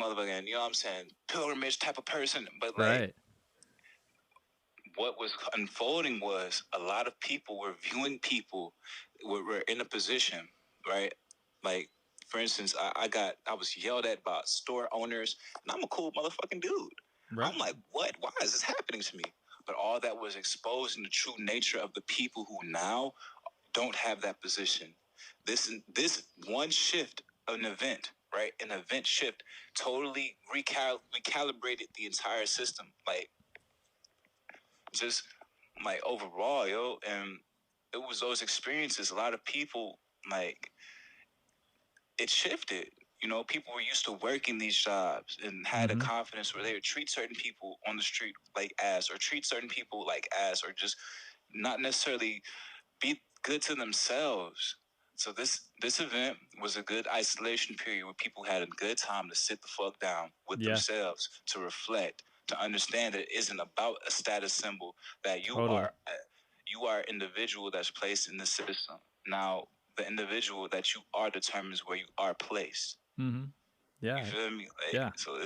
B: motherfucking, you know what I'm saying, pilgrimage type of person. But like,
A: right.
B: what was unfolding was a lot of people were viewing people were in a position, right? Like, for instance, I was yelled at by store owners, and I'm a cool motherfucking dude.
A: Right.
B: I'm like, what? Why is this happening to me? But all that was exposing the true nature of the people who now don't have that position. This one shift, an event, right? An event shift totally recalibrated the entire system. Like, just like overall, yo. And it was those experiences. A lot of people, like, it shifted. You know, people were used to working these jobs and had a
A: Mm-hmm.
B: confidence where they would treat certain people on the street like ass, or treat certain people like ass, or just not necessarily be good to themselves. So this event was a good isolation period where people had a good time to sit the fuck down with
A: Yeah.
B: themselves, to reflect, to understand that it isn't about a status symbol, that
A: Totally.
B: you are an individual that's placed in the system. Now, the individual that you are determines where you are placed.
A: Mm-hmm.
B: You
A: Yeah.
B: feel me? Like,
A: Yeah.
B: so it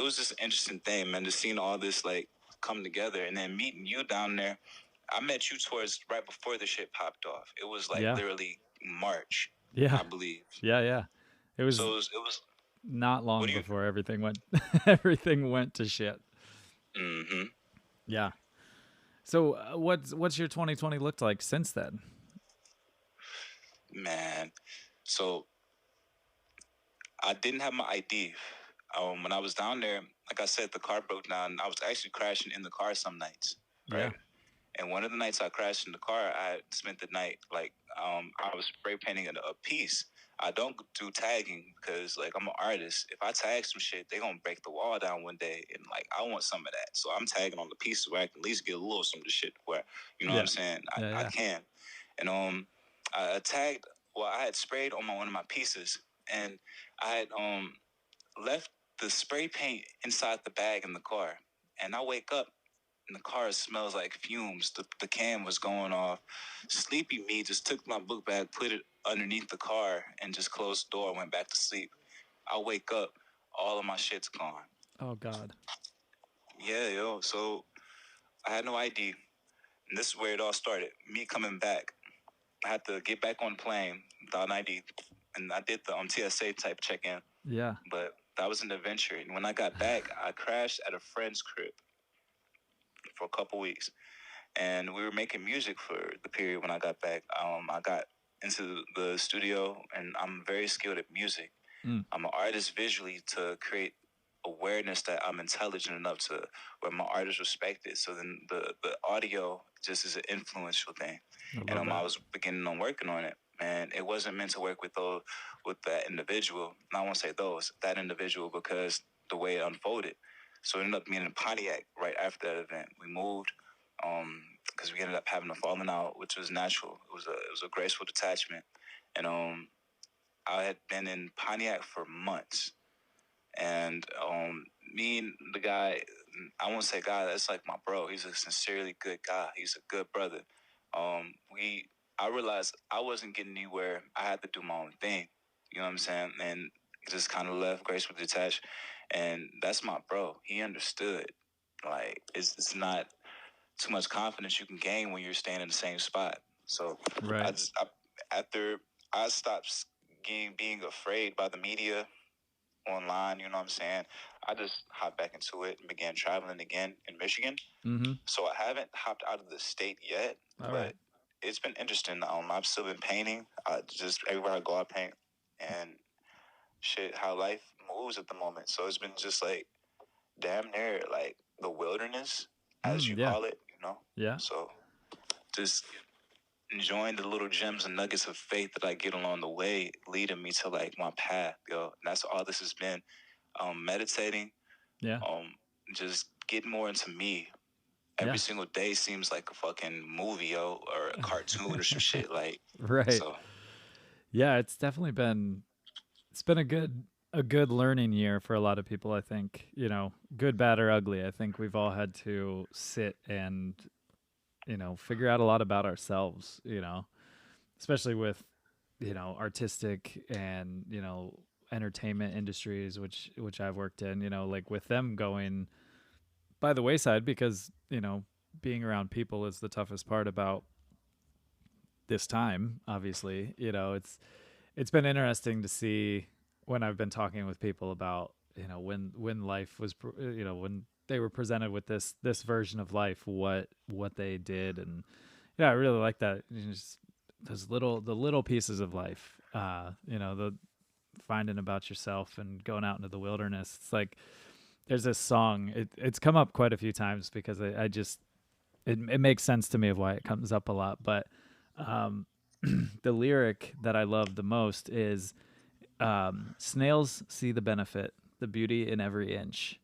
B: was just an interesting thing, man. Just seeing all this, like, come together. And then meeting you down there, I met you towards right before the shit popped off. It was like
A: Yeah.
B: literally March,
A: Yeah.
B: I believe.
A: Yeah. Yeah. It was
B: So it was.
A: not
B: What
A: long
B: do you?
A: before everything went everything went to shit.
B: Mm-hmm.
A: Yeah. So what's your 2020 looked like since then?
B: Man. So I didn't have my ID. When I was down there, like I said, the car broke down. I was actually crashing in the car some nights,
A: Yeah.
B: right? And one of the nights I crashed in the car, I had spent the night like I was spray painting a piece. I don't do tagging because like I'm an artist. If I tag some shit, they gonna break the wall down one day, and like I want some of that. So I'm tagging on the pieces where I can at least get a little some of the shit where you know what
A: Yeah.
B: I'm saying.
A: Yeah.
B: I
A: Yeah.
B: can, and I tagged. Well, I had sprayed on one of my pieces, and I had left the spray paint inside the bag in the car, and I wake up and the car smells like fumes. The can was going off. Sleepy me just took my book bag, put it underneath the car, and just closed the door and went back to sleep. I wake up, all of my shit's gone.
A: Oh God.
B: Yeah, yo. So I had no ID. And this is where it all started. Me coming back. I had to get back on the plane without an ID. And I did the TSA type check in.
A: Yeah.
B: But that was an adventure. And when I got back, I crashed at a friend's crib for a couple weeks. And we were making music for the period when I got back. I got into the studio, and I'm very skilled at music.
A: Mm.
B: I'm an artist visually to create awareness that I'm intelligent enough to where my art is respected. So then the audio just is an influential thing,
A: I
B: and
A: love
B: I
A: that.
B: was beginning on working on it. And it wasn't meant to work with that individual. And I won't say that individual because the way it unfolded. So it ended up being in Pontiac right after that event. We moved because we ended up having a falling out, which was natural. It was a graceful detachment, and I had been in Pontiac for months, and me and the guy, I won't say guy, that's like my bro. He's a sincerely good guy. He's a good brother. We I realized I wasn't getting anywhere. I had to do my own thing. You know what I'm saying? And just kind of left graceful detached, and that's my bro. He understood. Like it's not too much confidence you can gain when you're staying in the same spot. So I
A: Right.
B: just I, after I stopped being afraid by the media online, you know what I'm saying? I just hopped back into it and began traveling again in Michigan.
A: Mm-hmm.
B: So I haven't hopped out of the state yet,
A: All
B: but
A: right.
B: it's been interesting. I've still been painting. Just everywhere I go, I paint and shit. How life moves at the moment. So it's been just like damn near like the wilderness, as
A: Mm,
B: you
A: yeah.
B: call it. You know.
A: Yeah.
B: So just enjoying the little gems and nuggets of faith that I get along the way, leading me to like my path, yo. And that's all this has been. Meditating,
A: Yeah.
B: um, just getting more into me. Every
A: Yeah.
B: single day seems like a fucking movie, yo, or a cartoon or some shit. Like,
A: Right.
B: so,
A: Yeah, it's been a good learning year for a lot of people, I think. You know, good, bad or ugly. I think we've all had to sit and, figure out a lot about ourselves, especially with, artistic and, entertainment industries which I've worked in, like with them going by the wayside because, being around people is the toughest part about this time, obviously. It's been interesting to see when I've been talking with people about when life was when they were presented with this version of life, what they did. And yeah, I really like that. Just those little pieces of life, the finding about yourself and going out into the wilderness. It's like there's this song, it's come up quite a few times because I just it makes sense to me of why it comes up a lot. But um the lyric that I love the most is snails see the benefit, the beauty in every inch.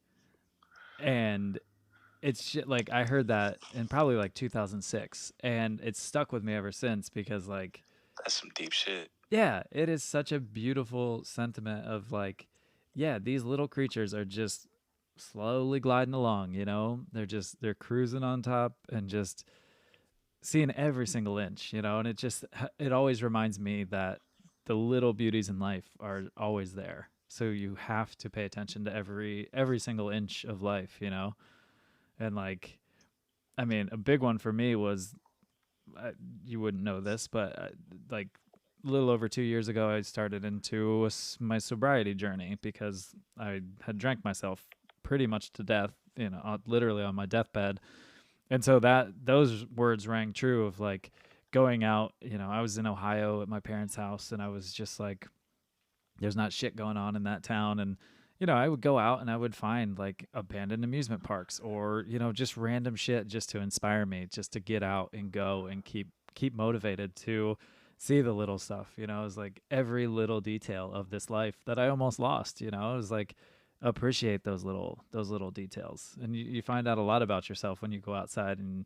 A: And like I heard that in probably like 2006, and it's stuck with me ever since because like
B: that's some deep shit.
A: yeah, it is such a beautiful sentiment of like yeah, these little creatures are just slowly gliding along, they're cruising on top and just seeing every single inch, and it always reminds me that the little beauties in life are always there. So you have to pay attention to every single inch of life, And like, I mean, a big one for me was, you wouldn't know this, but like a little over 2 years ago, I started into my sobriety journey because I had drank myself pretty much to death, literally on my deathbed. And so that those words rang true of like going out. I was in Ohio at my parents' house, and I was just like, there's not shit going on in that town. And I would go out and I would find like abandoned amusement parks, or just random shit just to inspire me, just to get out and go and keep motivated to see the little stuff. It was like every little detail of this life that I almost lost. It was like, appreciate those little details. And you find out a lot about yourself when you go outside and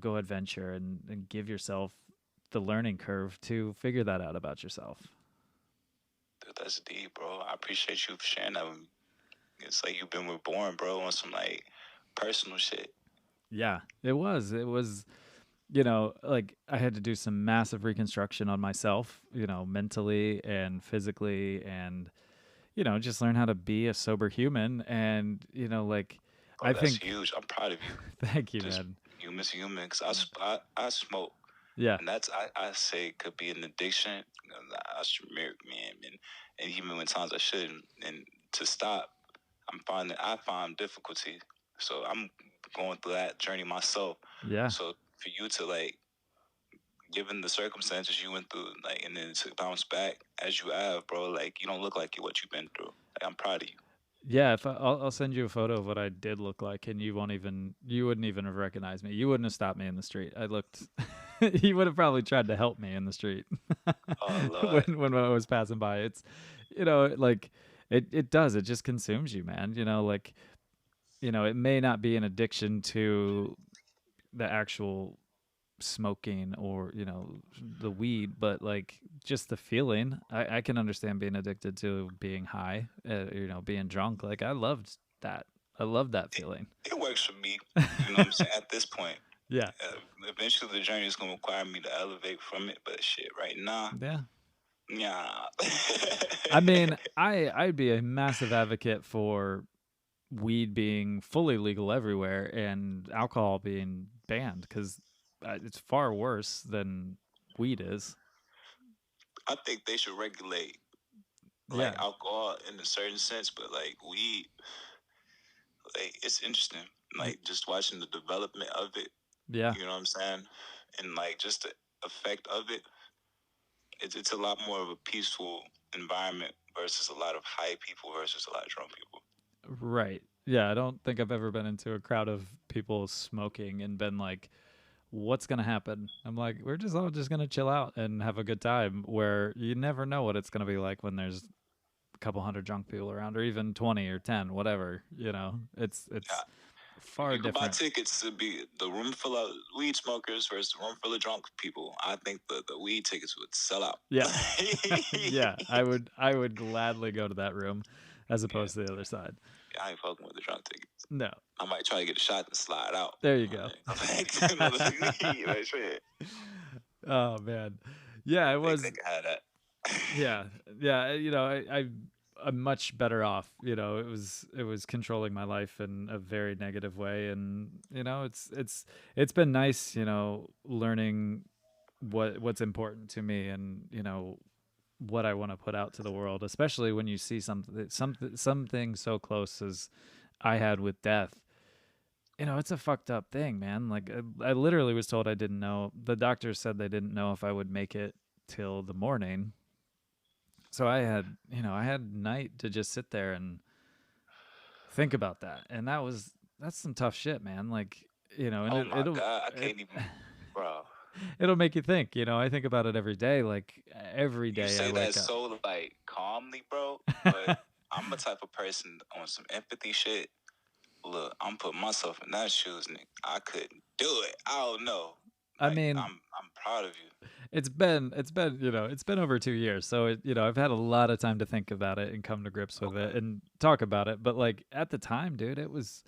A: go adventure, and give yourself the learning curve to figure that out about yourself.
B: Dude, that's deep, bro. I appreciate you for sharing that with me. It's like you've been reborn, bro, on some like personal shit.
A: Yeah, it was like I had to do some massive reconstruction on myself, mentally and physically, and just learn how to be a sober human. And like,
B: Oh,
A: I
B: that's
A: think
B: huge. I'm proud of you.
A: thank you,
B: Just
A: man.
B: human. Cause I smoke,
A: Yeah.
B: and I say could be an addiction. I should man, and even when times I shouldn't, and to stop, I find difficulty. So I'm going through that journey myself.
A: Yeah.
B: So for you to like, given the circumstances you went through, like, and then to bounce back as you have, bro, like you don't look like what you've been through. Like, I'm proud of you.
A: Yeah, if I'll send you a photo of what I did look like, and you wouldn't even have recognized me. You wouldn't have stopped me in the street. I looked, you would have probably tried to help me in the street
B: Oh Lord.
A: when I was passing by. It's, like, it does. It just consumes you, man. Like, it may not be an addiction to the actual smoking, or the weed, but like just the feeling. I can understand being addicted to being high, being drunk. Like, I loved that feeling.
B: It works for me. You know what I'm saying? At this point,
A: Yeah.
B: eventually the journey is gonna require me to elevate from it. But shit, right now,
A: Yeah.
B: yeah.
A: I mean, I'd be a massive advocate for weed being fully legal everywhere and alcohol being banned, because it's far worse than weed is.
B: I think they should regulate like
A: Yeah.
B: alcohol in a certain sense, but like weed, like it's interesting. Like just watching the development of it.
A: Yeah.
B: You know what I'm saying? And like just the effect of it. It's a lot more of a peaceful environment versus a lot of high people versus a lot of drunk people.
A: Right. Yeah, I don't think I've ever been into a crowd of people smoking and been like, what's going to happen? I'm like, we're just all just going to chill out and have a good time, where you never know what it's going to be like when there's a couple hundred drunk people around, or even 20 or 10, whatever. It's
B: Yeah.
A: far
B: You could buy
A: different.
B: tickets to be the room full of weed smokers versus the room full of drunk people. I think the weed tickets would sell out.
A: Yeah. Yeah, I would gladly go to that room as
B: Yeah,
A: opposed to the other side.
B: I ain't fucking with the drunk tickets.
A: No.
B: I might try to get a shot and slide out.
A: There you go.
B: Like, shit.
A: Oh man. Yeah, it
B: They
A: was.
B: can have that.
A: Yeah, yeah. I'm much better off. It was controlling my life in a very negative way, and it's been nice, learning what's important to me, and what I want to put out to the world, especially when you see something so close as I had with death. It's a fucked up thing, man. Like, I literally was told I didn't know. The doctors said they didn't know if I would make it till the morning. So I had night to just sit there and think about that. And that's some tough shit, man. Like, and
B: Oh my god, I
A: it
B: can't even, bro.
A: it'll make you think. I think about it every day. Like, every
B: You
A: day I
B: say that
A: wake up.
B: so like calmly, bro. But I'm the type of person on some empathy shit. Look, I'm putting myself in that shoes, Nick. I couldn't do it. I don't know.
A: I
B: Like
A: mean,
B: I'm proud of you.
A: it's been over 2 years, so I've had a lot of time to think about it and come to grips with it
B: Okay.
A: and talk about it. But like, at the time, dude, it was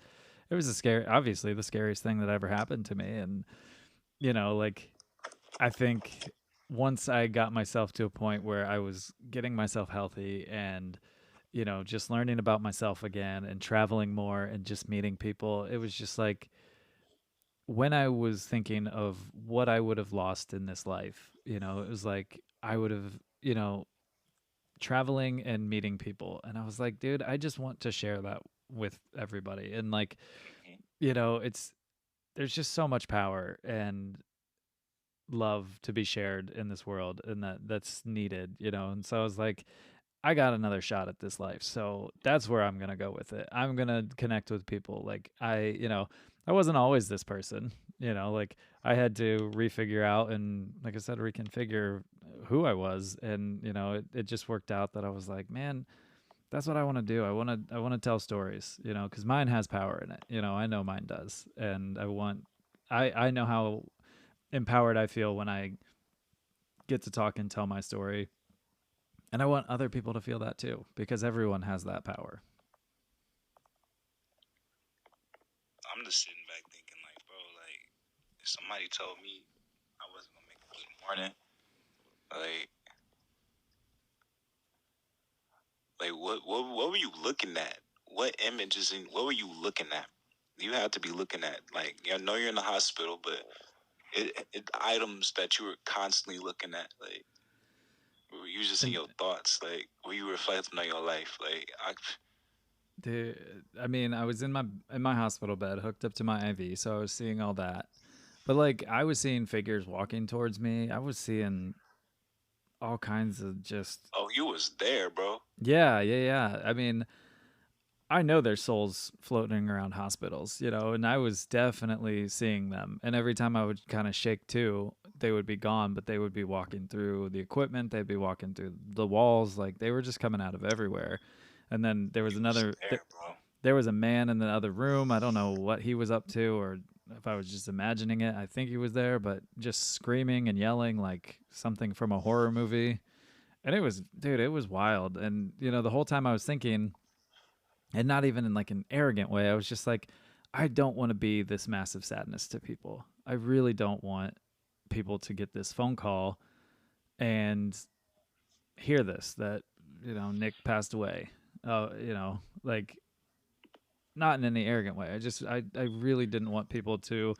A: obviously the scariest thing that ever happened to me. And like, I think once I got myself to a point where I was getting myself healthy and just learning about myself again and traveling more and just meeting people. It was just like when I was thinking of what I would have lost in this life, it was like I would have, traveling and meeting people. And I was like, dude, I just want to share that with everybody. And like,
B: Mhm.
A: it's there's just so much power and love to be shared in this world and that's needed, And so I was like, I got another shot at this life. So that's where I'm going to go with it. I'm going to connect with people. Like I wasn't always this person, like I had to refigure out and like I said, reconfigure who I was. And, it just worked out that I was like, man, that's what I want to do. I want to tell stories, cause mine has power in it. I know mine does. And I know how empowered I feel when I get to talk and tell my story. And I want other people to feel that too, because everyone has that power.
B: I'm just sitting back thinking, like, bro, like, if somebody told me I wasn't gonna make a good morning, like, what were you looking at? What images and what were you looking at? You had to be looking at, like, I know you're in the hospital, but it items that you were constantly looking at, like, were you just in
A: And
B: your thoughts, like, were you reflecting on your life, like,
A: I mean, I was in my hospital bed, hooked up to my IV, so I was seeing all that. But like, I was seeing figures walking towards me. I was seeing all kinds of just
B: oh, you was there, bro.
A: yeah, yeah, yeah. I mean, I know there's souls floating around hospitals, and I was definitely seeing them. And every time I would kind of shake too, they would be gone, but they would be walking through the equipment. They'd be walking through the walls. Like they were just coming out of everywhere. And then there was
B: You was
A: another,
B: there, bro.
A: there was a man in the other room. I don't know what he was up to or if I was just imagining it. I think he was there, but just screaming and yelling like something from a horror movie. And it was, dude, it was wild. And, the whole time I was thinking, and not even in like an arrogant way. I was just like, I don't want to be this massive sadness to people. I really don't want people to get this phone call and hear this that Nick passed away. Like not in any arrogant way. I really didn't want people to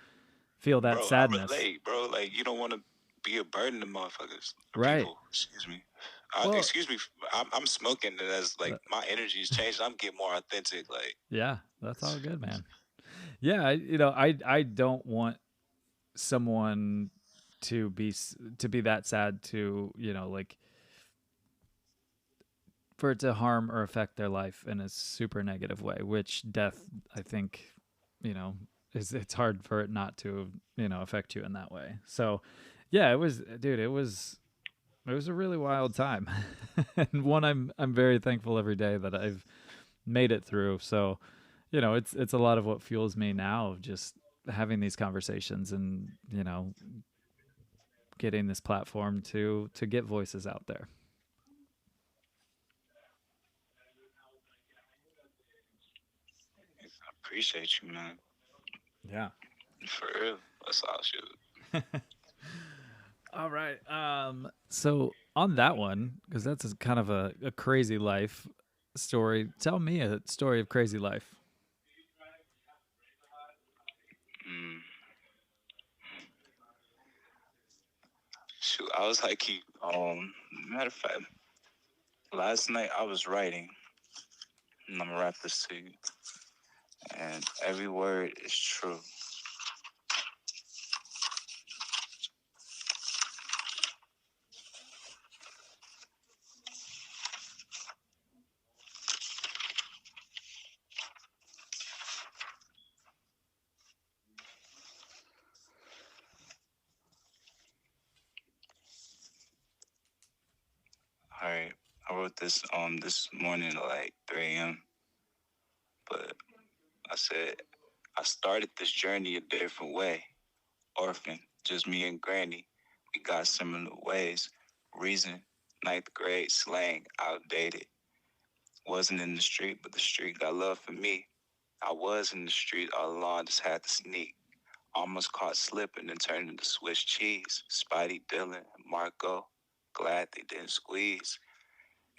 A: feel that
B: Bro, I
A: sadness.
B: relate, bro. Like you don't want to be a burden to motherfuckers or
A: Right.
B: people. Excuse me.
A: Well,
B: Excuse me. I'm smoking, and as like my energy is changed, I'm getting more authentic. Like,
A: yeah, that's all good, man. Yeah, I don't want someone to be that sad to like for it to harm or affect their life in a super negative way, which death I think you know is it's hard for it not to affect you in that way. So yeah, it was, dude, it was a really wild time. And one I'm very thankful every day that I've made it through. So it's a lot of what fuels me now, just having these conversations and getting this platform to get voices out there.
B: I appreciate you, man.
A: Yeah.
B: For real. That's all shoot.
A: All right. So on that one, because that's kind of a crazy life story. Tell me a story of crazy life.
B: Mm. Shoot, I was like, matter of fact, last night I was writing, and I'm gonna rap this to you, and every word is true. All right, I wrote this this morning at like 3 a.m. But I said I started this journey a different way. Orphan, just me and Granny. We got similar ways. Reason, ninth grade slang, outdated. Wasn't in the street, but the street got love for me. I was in the street all along, just had to sneak. Almost caught slipping and turned into Swiss cheese. Spidey, Dylan, Marco. Glad they didn't squeeze.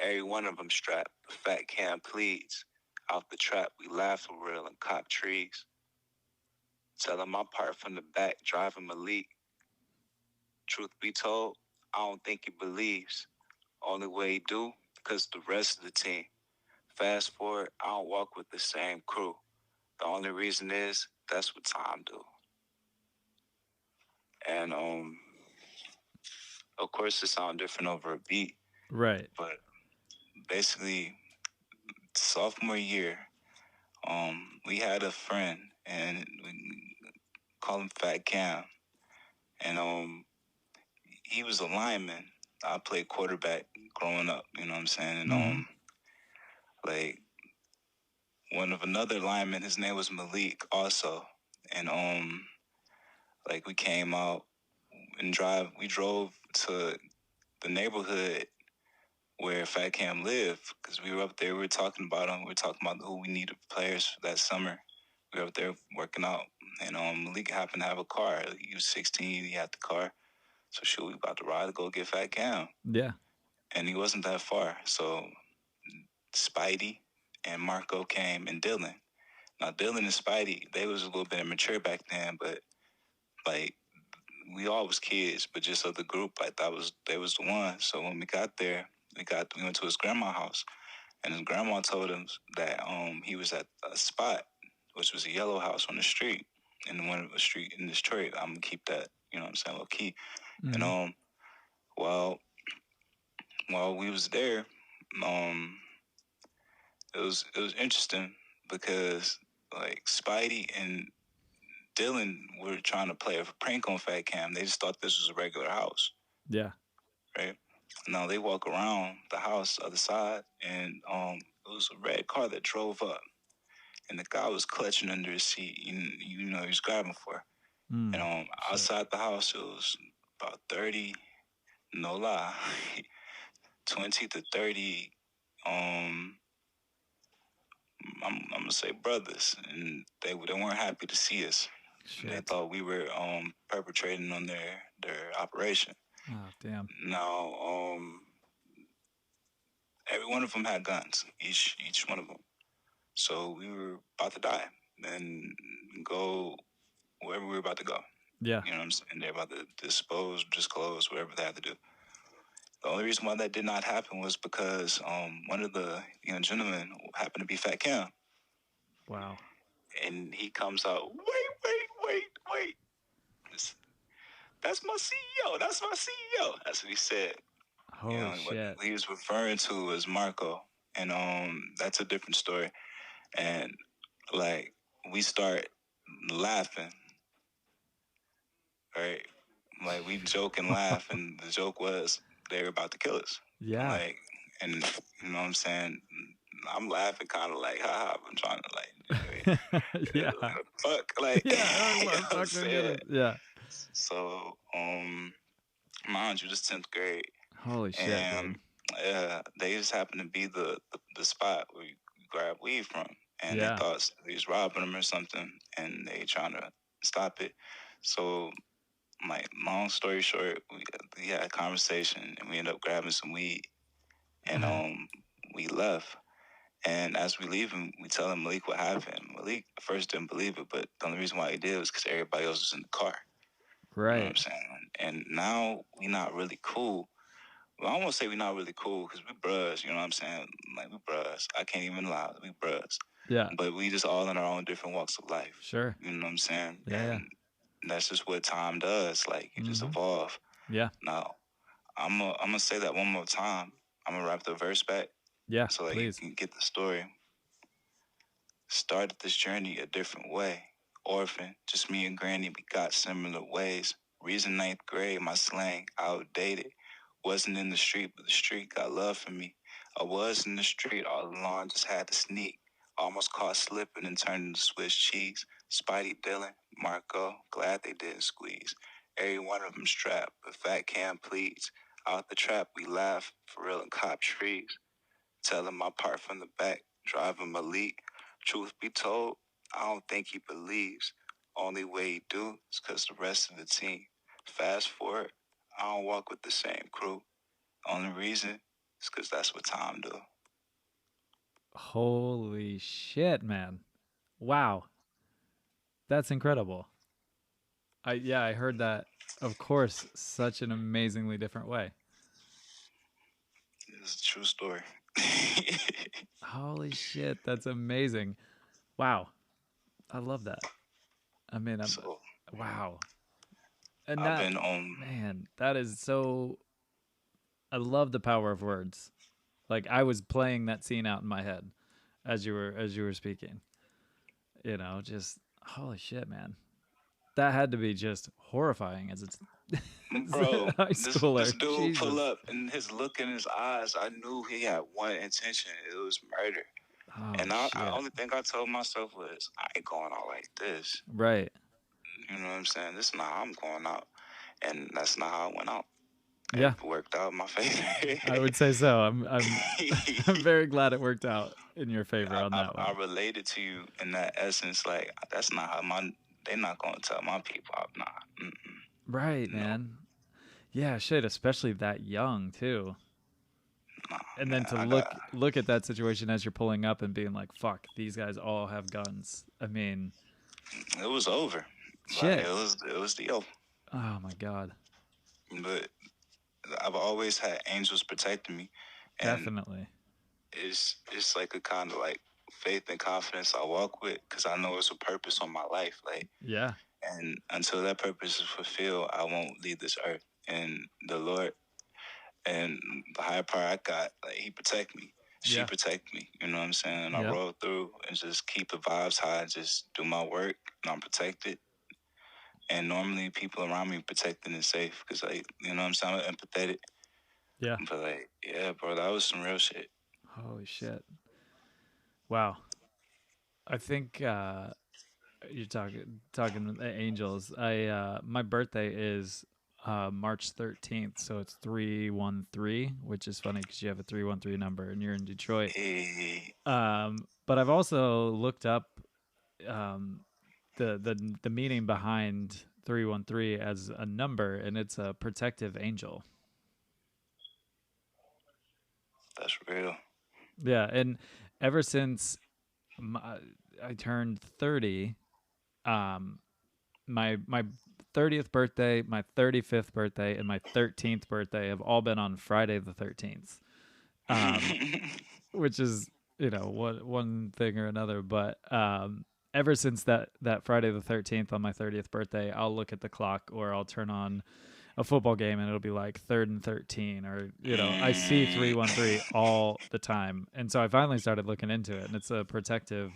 B: Every one of them strapped. The fat can pleads. Out the trap, we laugh for real and cop trees. Telling my part from the back, driving Maliek. Truth be told, I don't think he believes. Only way he do, because the rest of the team. Fast forward, I don't walk with the same crew. The only reason is that's what time do. And of course it sound different over a beat,
A: Right.
B: but basically sophomore year, we had a friend and we call him Fat Cam. And he was a lineman. I played quarterback growing up, you know what I'm saying? And like one of another lineman, his name was Maliek also. And like we came out and we drove to the neighborhood where Fat Cam lived because we were up there. We were talking about him. We were talking about who we needed players for that summer. We were up there working out, and Malik happened to have a car. He was 16. He had the car, so shoot, we about to ride to go get Fat Cam,
A: Yeah.
B: and he wasn't that far. So Spidey and Marco came, and Dylan. Now Dylan and Spidey, they was a little bit immature back then, but like we all was kids, but just of the group, like they was the one. So when we got there, we went to his grandma's house, and his grandma told him that he was at a spot, which was a yellow house on the street, in one of the street in Detroit. I'm gonna keep that, you know what I'm saying, low key. And while while we was there, um it was interesting because like Spidey and Dylan were trying to play a prank on Fat Cam. They just thought this was a regular house,
A: Yeah.
B: right? Now they walk around the house, other side, and it was a red car that drove up, and the guy was clutching under his seat. You know, he was grabbing for. And outside the house, it was about 30, no lie, 20 to 30. I'm gonna say brothers, and they weren't happy to see us.
A: Shit.
B: They thought we were perpetrating on their operation.
A: Oh, damn.
B: Now, every one of them had guns, each one of them. So we were about to die and go wherever we were about to go.
A: Yeah.
B: You know what I'm saying? They're about to disclose, whatever they had to do. The only reason why that did not happen was because one of the gentlemen happened to be Fat Cam.
A: Wow.
B: And he comes out, wait. That's my CEO. That's my CEO. That's what he said.
A: Holy
B: What
A: shit.
B: he was referring to as Marco. And that's a different story. And like we start laughing, right? Like we joke and laugh, and the joke was they were about to kill us.
A: Yeah.
B: Like, and you know what I'm saying? I'm laughing, kind of like, haha. I'm trying to
A: Yeah.
B: fuck, like,
A: Yeah.
B: you know what I'm saying?
A: Yeah.
B: So, mind you, this 10th grade,
A: Holy shit,
B: and
A: dude.
B: they just happened to be the spot where you grab weed from, and
A: Yeah.
B: they thought he was robbing them or something, and they trying to stop it. So, like, long story short, we had a conversation, and we ended up grabbing some weed, and we left. And as we leave him, we tell him Malik what happened. Malik at first didn't believe it, but the only reason why he did was because everybody else was in the car. You know what I'm
A: Right.
B: saying? And now we not really cool. Well, I won't say we not really cool because we bros. You know what I'm saying? Like we bros. I can't even lie. We bros.
A: Yeah.
B: But we just all in our own different walks of life.
A: Sure.
B: You know what I'm saying?
A: Yeah.
B: And that's just what time does. Like you just evolve.
A: Yeah.
B: Now I'm gonna say that one more time. I'm gonna wrap the verse back.
A: Yeah.
B: So like
A: Please.
B: you can get the story. Started this journey a different way. Orphan, just me and Granny, we got similar ways. Reason ninth grade, my slang outdated. Wasn't in the street, but the street got love for me. I was in the street all along, just had to sneak. Almost caught slipping and turned into Swiss cheese. Spidey Dylan, Marco, glad they didn't squeeze. Every one of them strapped, but Fat Cam pleads. Out the trap, we laugh, for real and cop trees. Telling my part from the back, driving Malik. Truth be told, I don't think he believes. Only way he do is because the rest of the team. Fast forward, I don't walk with the same crew. Only reason It's because that's what time do.
A: Holy shit, man. Wow. That's incredible. I heard that, of course, such an amazingly different way.
B: It's a true story.
A: Holy shit, that's amazing. Wow. I love that. I mean,
B: So
A: wow. And
B: I've
A: that,
B: been on.
A: man, that is so, I love the power of words. Like I was playing that scene out in my head as you were speaking. You know, just holy shit, man. That had to be just horrifying as it's as a
B: Bro,
A: high
B: this
A: schooler.
B: dude pull
A: Jesus.
B: up and his look in his eyes, I knew he had one intention. It was murder.
A: Oh
B: And I
A: shit.
B: only thing I told myself was, I ain't going out like this.
A: Right.
B: You know what I'm saying? This is not how I'm going out. And that's not how I went out. It
A: Yeah.
B: worked out in my favor.
A: I would say so. I'm I'm very glad it worked out in your favor on that
B: I
A: one.
B: related to you in that essence. Like, that's not how they not going to tell my people. Nah,
A: Right,
B: no,
A: man. Yeah, shit, especially that young too.
B: nah,
A: And then
B: man.
A: to
B: I got,
A: look at that situation as you're pulling up and being like, "Fuck, these guys all have guns." I mean,
B: it was over. Like,
A: shit.
B: it was the over.
A: Oh my god.
B: But I've always had angels protecting me, and
A: Definitely.
B: it's like a kind of like faith and confidence I walk with because I know it's a purpose on my life. Like,
A: Yeah.
B: and until that purpose is fulfilled, I won't leave this earth. And the Lord and the higher power I got, like He protect me. She
A: Yeah.
B: protect me. You know what I'm saying? And I
A: Yep.
B: roll through and just keep the vibes high, just do my work, and I'm protected. And normally people around me protected and safe because, like, you know what I'm saying? I'm empathetic.
A: Yeah.
B: But like, yeah, bro, that was some real shit.
A: Holy shit. Wow. I think you're talking the angels. I my birthday is March 13th, so it's 313, which is funny cuz you have a 313 number and you're in Detroit.
B: Hey,
A: But I've also looked up um the meaning behind 313 as a number, and it's a protective angel.
B: that's real.
A: Yeah, and ever since my, I turned 30, um my 30th birthday, my 35th birthday, and my 13th birthday have all been on Friday the 13th. Um which is, you know, one thing or another, but ever since that Friday the 13th on my 30th birthday, I'll look at the clock or I'll turn on a football game and it'll be like 3rd and 13, or you know, I see
B: Mm,
A: 313 all the time. And so I finally started looking into it, and it's a protective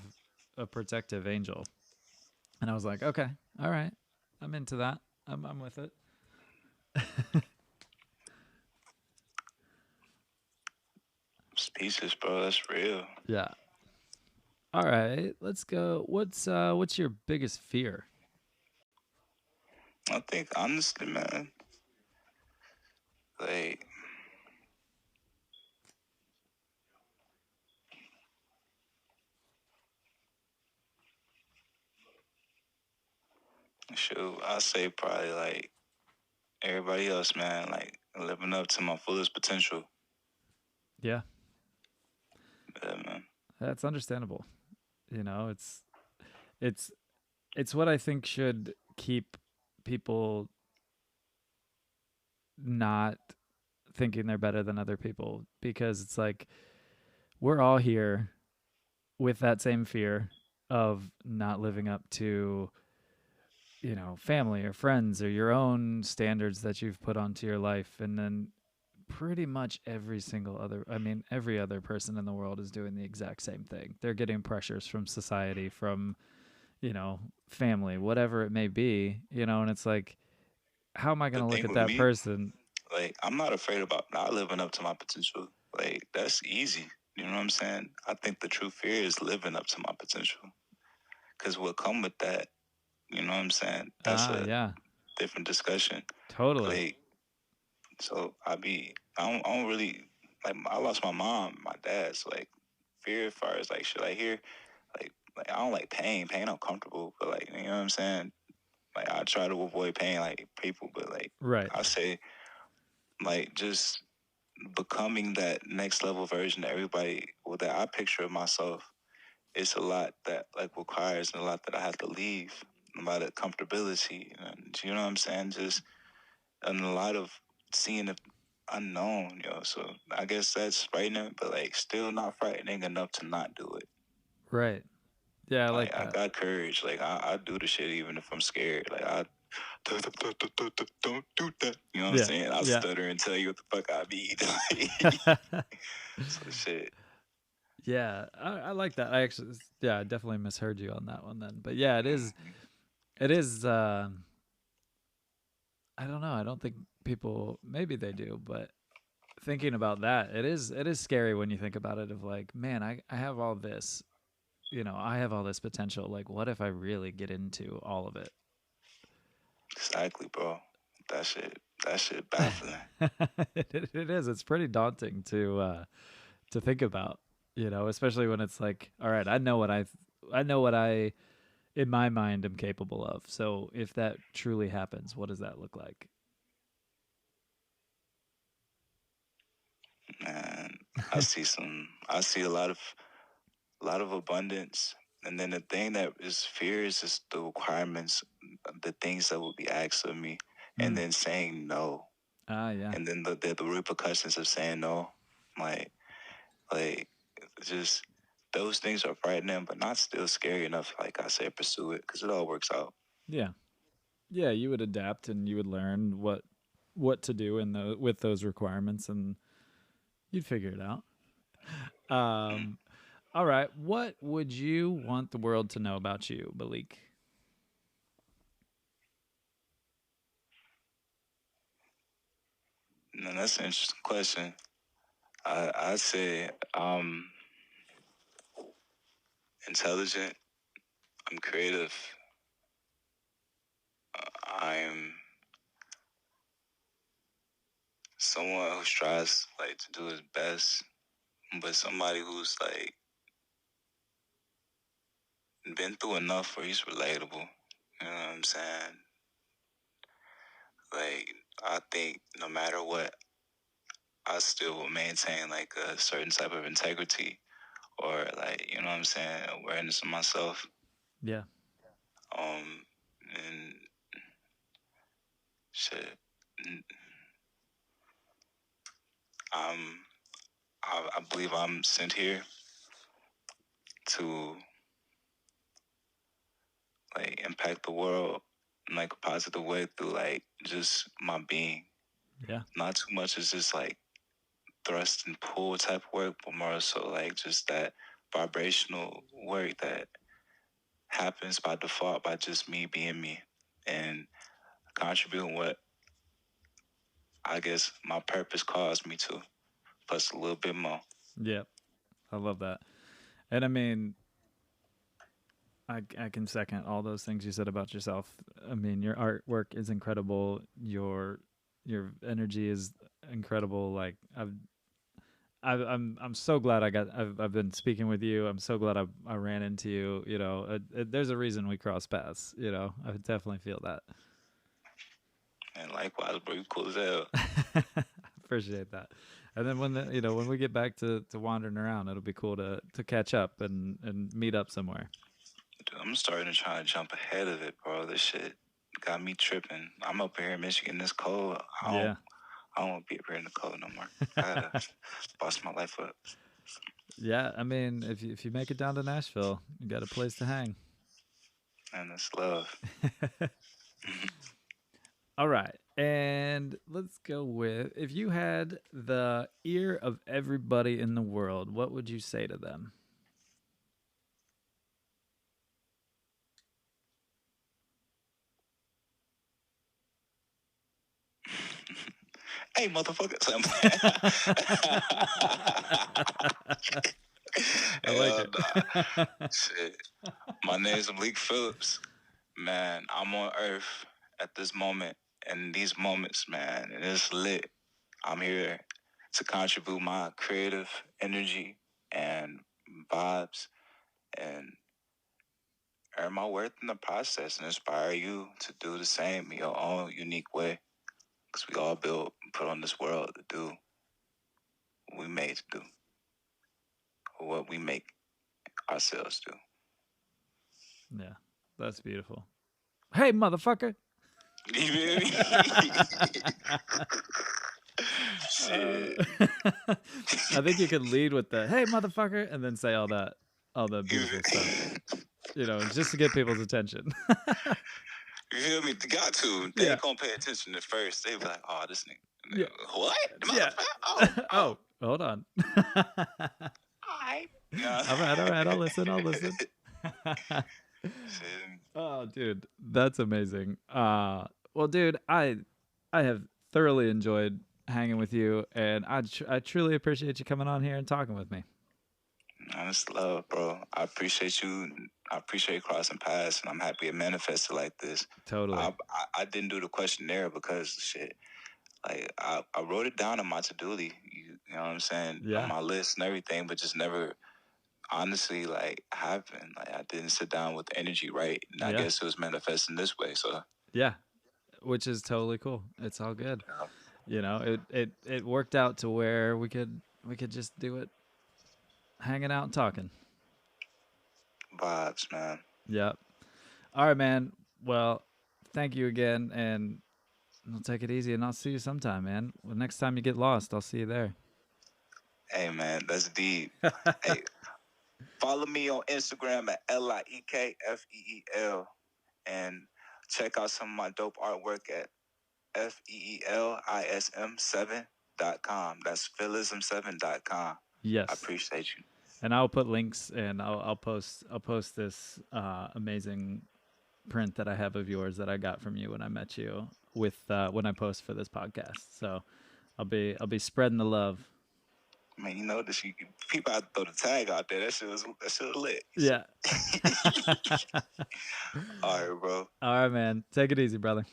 A: angel. And I was like, okay, all right, I'm into that. I'm with it.
B: Speechless, bro. That's real.
A: Yeah. All right, let's go. What's your biggest fear?
B: I think honestly, man, like, shoot, I say probably like everybody else, man, like living up to my fullest potential.
A: Yeah,
B: Yeah, man.
A: that's understandable. You know, it's it's what I think should keep people not thinking they're better than other people, because it's like we're all here with that same fear of not living up to, you know, family or friends or your own standards that you've put onto your life. And then pretty much every single other, I mean, every other person in the world is doing the exact same thing. They're getting pressures from society, from, you know, family, whatever it may be, you know, and it's like, how am I
B: The
A: going to look
B: thing
A: at
B: with
A: that
B: me,
A: person?
B: like, I'm not afraid about not living up to my potential. Like, that's easy. You know what I'm saying? I think the true fear is living up to my potential. Because what come with that, you know what I'm saying? That's
A: Ah,
B: a
A: yeah,
B: different discussion.
A: totally.
B: Like, so I don't really, like, I lost my mom, my dad. So, like, fear as far as, like, should I hear? Like I don't like pain. Pain uncomfortable. But, like, you know what I'm saying? Like, I try to avoid pain, like, people. But, like,
A: Right.
B: I say, like, just becoming that next level version that everybody, well, that I picture of myself, it's a lot that like requires and a lot that I have to leave, a lot of comfortability, and you know what I'm saying, just and a lot of seeing the unknown, So I guess that's frightening, but like still not frightening enough to not do it.
A: Right. Yeah, I
B: Like
A: like
B: I
A: that.
B: got courage. Like I do the shit even if I'm scared. Like I don't do that. You know what I'm
A: Yeah.
B: saying? I'll
A: Yeah.
B: stutter and tell you what the fuck I mean. So shit.
A: Yeah, I like that. I actually, yeah, I definitely misheard you on that one then. But yeah, it is.
B: Mhm.
A: It is. I don't know. I don't think people. Maybe they do, but thinking about that, it is. It is scary when you think about it. Of like, man, I have all this. I have all this potential. Like, what if I really get into all of it?
B: Exactly, bro. That shit baffling.
A: It is. It's pretty daunting to think about. Especially when it's like, all right, I know what I in my mind am capable of. So if that truly happens, what does that look like?
B: Man, I see a lot of abundance. And then the thing that is fear is just the requirements, the things that will be asked of me, and
A: Mm.
B: then saying no.
A: Ah, yeah,
B: And then the repercussions of saying no. Like like just those things are frightening, but not still scary enough, like I said, pursue it because it all works out.
A: yeah, yeah. You would adapt and you would learn what to do with those requirements, and you'd figure it out.
B: Mm.
A: All right. What would you want the world to know about you, Malik?
B: And that's an interesting question. I'd say intelligent, I'm creative, I'm someone who tries like to do his best, but somebody who's like been through enough where he's relatable. You know what I'm saying? Like I think no matter what, I still will maintain like a certain type of integrity or like you know what I'm saying, awareness of myself.
A: Yeah,
B: Um, and shit, I'm I believe I'm sent here to like impact the world in like a positive way through like just my being.
A: yeah,
B: Not too much as just like thrust and pull type work, but more so like just that vibrational work that happens by default by just me being me and contributing what I guess my purpose caused me to, plus a little bit more.
A: yeah. I love that. And I mean, I can second all those things you said about yourself. I mean, your artwork is incredible. Your energy is incredible. Like I'm so glad I've been speaking with you. I'm so glad I ran into you. There's a reason we cross paths. I definitely feel that.
B: And likewise, bro, you cool as hell.
A: Appreciate that. And then when we get back to wandering around, it'll be cool to catch up and meet up somewhere.
B: Dude, I'm starting to try to jump ahead of it, bro. This shit got me tripping. I'm up here in Michigan. This cold.
A: Yeah.
B: I don't want to be up here in the cold no more. I gotta boss my life up.
A: Yeah, I mean, if you make it down to Nashville, you got a place to hang.
B: And it's love.
A: All right. And let's go with, if you had the ear of everybody in the world, what would you say to them?
B: Hey, motherfucker.
A: I like
B: Hell
A: it.
B: nah. Shit. My name's Maliek Phillips. Man, I'm on Earth at this moment, and these moments, man, and it's lit. I'm here to contribute my creative energy and vibes and earn my worth in the process and inspire you to do the same in your own unique way. Because we all built, put on this world to do what we made to do, or what we make ourselves do.
A: Yeah, that's beautiful. Hey, motherfucker.
B: You feel me? Shit.
A: I think you could lead with the "Hey, motherfucker," and then say all the beautiful stuff. You know, just to get people's attention.
B: You feel me? They got to. They ain't gonna pay attention at first. They be like, "Oh, this nigga.
A: Yeah.
B: What?
A: Yeah. Oh, hold on.
B: Alright.
A: All right. I'll listen. Oh, dude, that's amazing. Well, dude, I have thoroughly enjoyed hanging with you, and I truly appreciate you coming on here and talking with me.
B: Honest love, bro. I appreciate you. I appreciate crossing paths, and I'm happy it manifested like this.
A: Totally.
B: I didn't do the questionnaire because shit. Like I wrote it down on my to-do list. You know what I'm saying?
A: Yeah.
B: On my list and everything, but just never honestly like happened. Like I didn't sit down with the energy right, and I guess it was manifesting this way. So
A: yeah, which is totally cool. It's all good.
B: yeah.
A: You know, it worked out to where we could just do it, hanging out and talking.
B: Vibes, man.
A: Yep. All right, man. Well, thank you again, and I'll take it easy, and I'll see you sometime, man. Well, next time you get lost, I'll see you there.
B: Hey, man, that's deep. Hey, follow me on Instagram at LIEKFEEL and check out some of my dope artwork at FEELISM7.com. That's philism7.com.
A: Yes.
B: I appreciate you.
A: And I'll put links, and I'll post this amazing print that I have of yours that I got from you when I met you with when I post for this podcast. So I'll be spreading the love.
B: I mean, you know, people have to throw the tag out there. That shit was lit.
A: Yeah.
B: All right, bro.
A: All right, man. Take it easy, brother.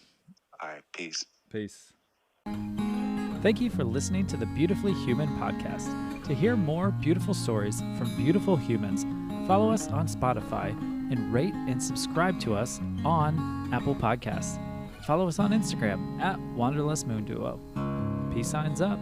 B: All right, peace.
A: Peace. Thank you for listening to the Beautifully Human podcast. To hear more beautiful stories from beautiful humans, follow us on Spotify and rate and subscribe to us on Apple Podcasts. Follow us on Instagram at Wanderlust Moon Duo. Peace signs up.